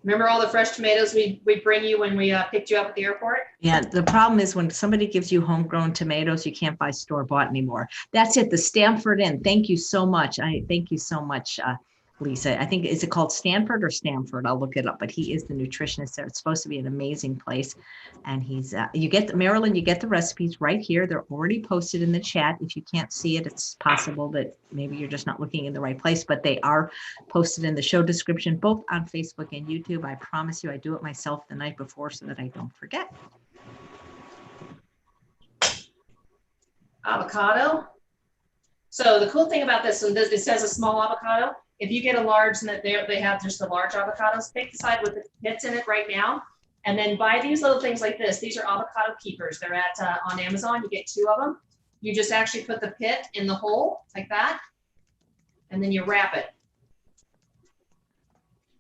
Remember all the fresh tomatoes we bring you when we picked you up at the airport? Yeah, the problem is when somebody gives you homegrown tomatoes, you can't buy store-bought anymore. That's it, the Stamford Inn. Thank you so much. Thank you so much, Lisa. I think, is it called Stanford or Stamford? I'll look it up, but he is the nutritionist there. It's supposed to be an amazing place. And he's, you get Marilyn, you get the recipes right here. They're already posted in the chat. If you can't see it, it's possible that maybe you're just not looking in the right place, but they are posted in the show description, both on Facebook and YouTube. I promise you, I do it myself the night before so that I don't forget. Avocado. So the cool thing about this one, it says a small avocado. If you get a large, and that they have just the large avocados, pick the side with the pits in it right now, and then buy these little things like this. These are avocado keepers. They're at on Amazon. You get 2 of them. You just actually put the pit in the hole like that, and then you wrap it.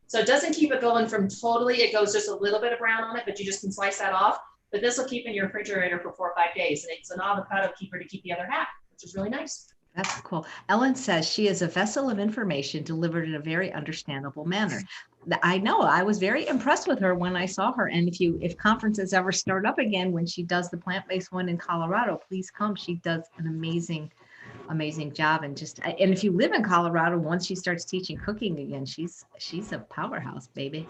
So it doesn't keep it going from totally. It goes just a little bit of brown on it, but you just can slice that off. But this will keep in your refrigerator for 4 or 5 days, and it's an avocado keeper to keep the other half, which is really nice. That's cool. Ellen says she is a vessel of information delivered in a very understandable manner. I know. I was very impressed with her when I saw her. And if conferences ever start up again, when she does the plant-based one in Colorado, please come. She does an amazing job. And if you live in Colorado, once she starts teaching cooking again, she's a powerhouse, baby.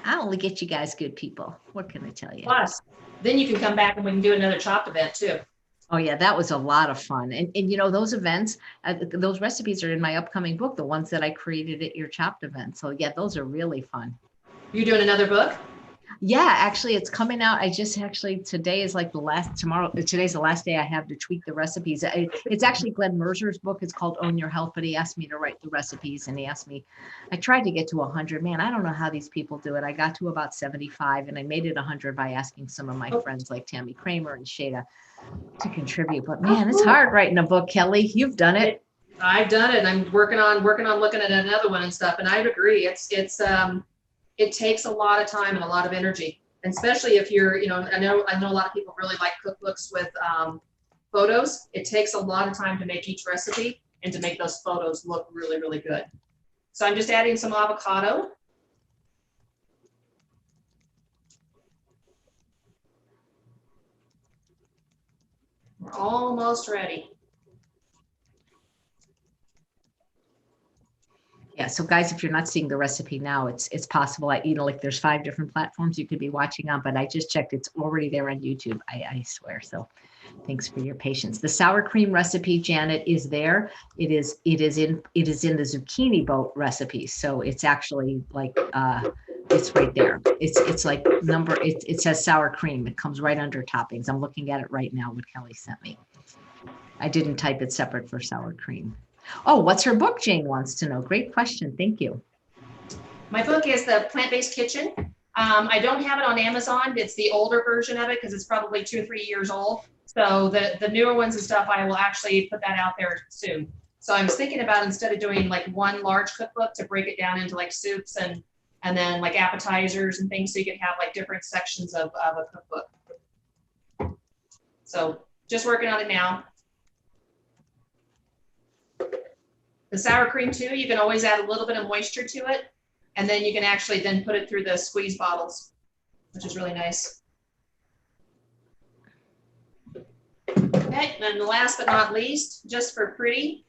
I only get you guys good people. What can I tell you? Plus, then you can come back and we can do another Chopped event too. Oh yeah, that was a lot of fun. And you know, those events, those recipes are in my upcoming book, the ones that I created at your Chopped event. So yeah, those are really fun. You're doing another book? Yeah, actually it's coming out. Today is like today's the last day I have to tweak the recipes. It's actually Glenn Mercer's book. It's called Own Your Health, but he asked me to write the recipes, and he asked me, I tried to get to 100. Man, I don't know how these people do it. I got to about 75 and I made it 100 by asking some of my friends like Tammy Kramer and Shada to contribute. But man, it's hard writing a book, Kelley. You've done it. I've done it. I'm working on looking at another one and stuff. And I'd agree. It takes a lot of time and a lot of energy, and especially if you're, I know a lot of people really like cookbooks with photos. It takes a lot of time to make each recipe and to make those photos look really, really good. So I'm just adding some avocado. We're almost ready. Yeah. So guys, if you're not seeing the recipe now, it's possible. Like there's 5 different platforms you could be watching on, but I just checked. It's already there on YouTube. I swear. So thanks for your patience. The sour cream recipe, Janet, is there. It is in the zucchini boat recipe. So it's actually like, it's right there. It's like it says sour cream. It comes right under toppings. I'm looking at it right now, what Kelley sent me. I didn't type it separate for sour cream. Oh, what's her book? Jane wants to know. Great question. Thank you. My book is The Plant-Based Kitchen. I don't have it on Amazon. It's the older version of it because it's probably 2 or 3 years old. So the newer ones and stuff, I will actually put that out there soon. So I was thinking about, instead of doing like one large cookbook, to break it down into like soups and then like appetizers and things, so you can have like different sections of a cookbook. So just working on it now. The sour cream too, you can always add a little bit of moisture to it, and then you can actually then put it through the squeeze bottles, which is really nice. Okay, and then last but not least, just for pretty,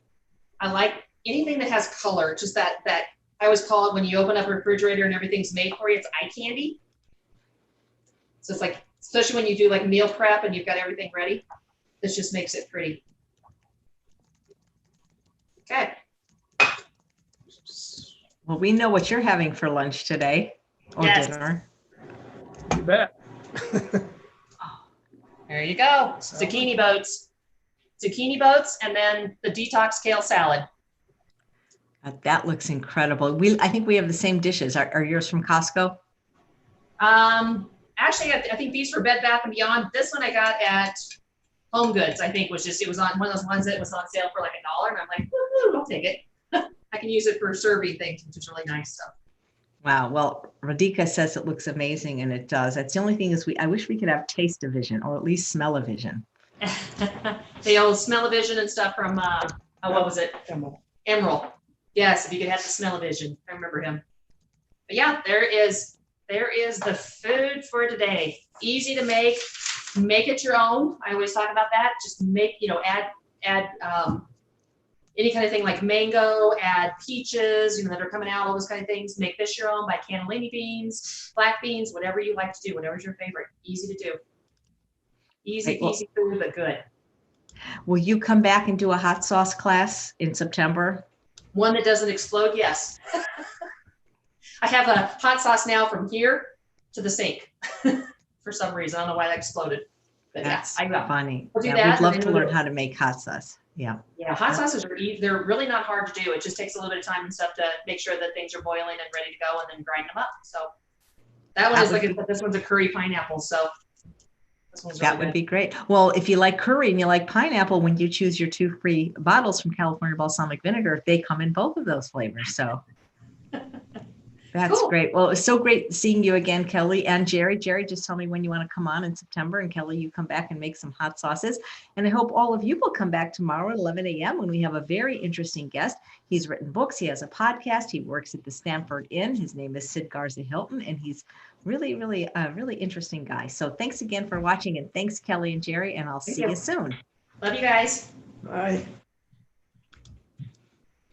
I like anything that has color, just that I always call it, when you open up a refrigerator and everything's made for you, it's eye candy. So it's like, especially when you do like meal prep and you've got everything ready, this just makes it pretty. Okay. Well, we know what you're having for lunch today or dinner. You bet. There you go. Zucchini boats. Zucchini boats, and then the Detox Kale salad. That looks incredible. I think we have the same dishes. Are yours from Costco? Actually, I think these were Bed Bath & Beyond. This one I got at Home Goods, I think, it was on one of those ones that was on sale for like $1, and I'm like, woo-hoo, I'll take it. I can use it for serving things, which is really nice stuff. Wow. Well, Radhika says it looks amazing, and it does. That's the only thing is I wish we could have taste-o-vision, or at least smell-o-vision. The old smell-o-vision and stuff from, what was it? Emerald. Yes, if you could have the smell-o-vision. I remember him. But yeah, there is the food for today. Easy to make it your own. I always talk about that. Just make, add any kind of thing like mango, add peaches, that are coming out, all those kind of things. Make this your own by cannellini beans, black beans, whatever you like to do, whatever's your favorite. Easy to do. Easy, easy food, but good. Will you come back and do a hot sauce class in September? One that doesn't explode, yes. I have a hot sauce now from here to the sink for some reason. I don't know why that exploded. But That's yeah, I funny. We'll do Yeah, that, we'd love and to then learn we'll- how to make hot sauce. Yeah. Yeah, hot sauces they're really not hard to do. It just takes a little bit of time and stuff to make sure that things are boiling and ready to go, and then grind them up. So that one is like, this one's a curry pineapple. So this one's really That would be great. Well, if you like curry and you like pineapple, when you choose your 2 free bottles from California Balsamic Vinegar, they come in both of those flavors. So that's Cool. great. Well, it was so great seeing you again, Kelley and Jerry. Jerry, just tell me when you want to come on in September, and Kelley, you come back and make some hot sauces. And I hope all of you will come back tomorrow at 11 a.m. when we have a very interesting guest. He's written books. He has a podcast. He works at the Stanford Inn. His name is Sid Garza Hilton, and he's really interesting guy. So thanks again for watching, and thanks, Kelley and Jerry, and I'll see you soon. Love you guys. Bye.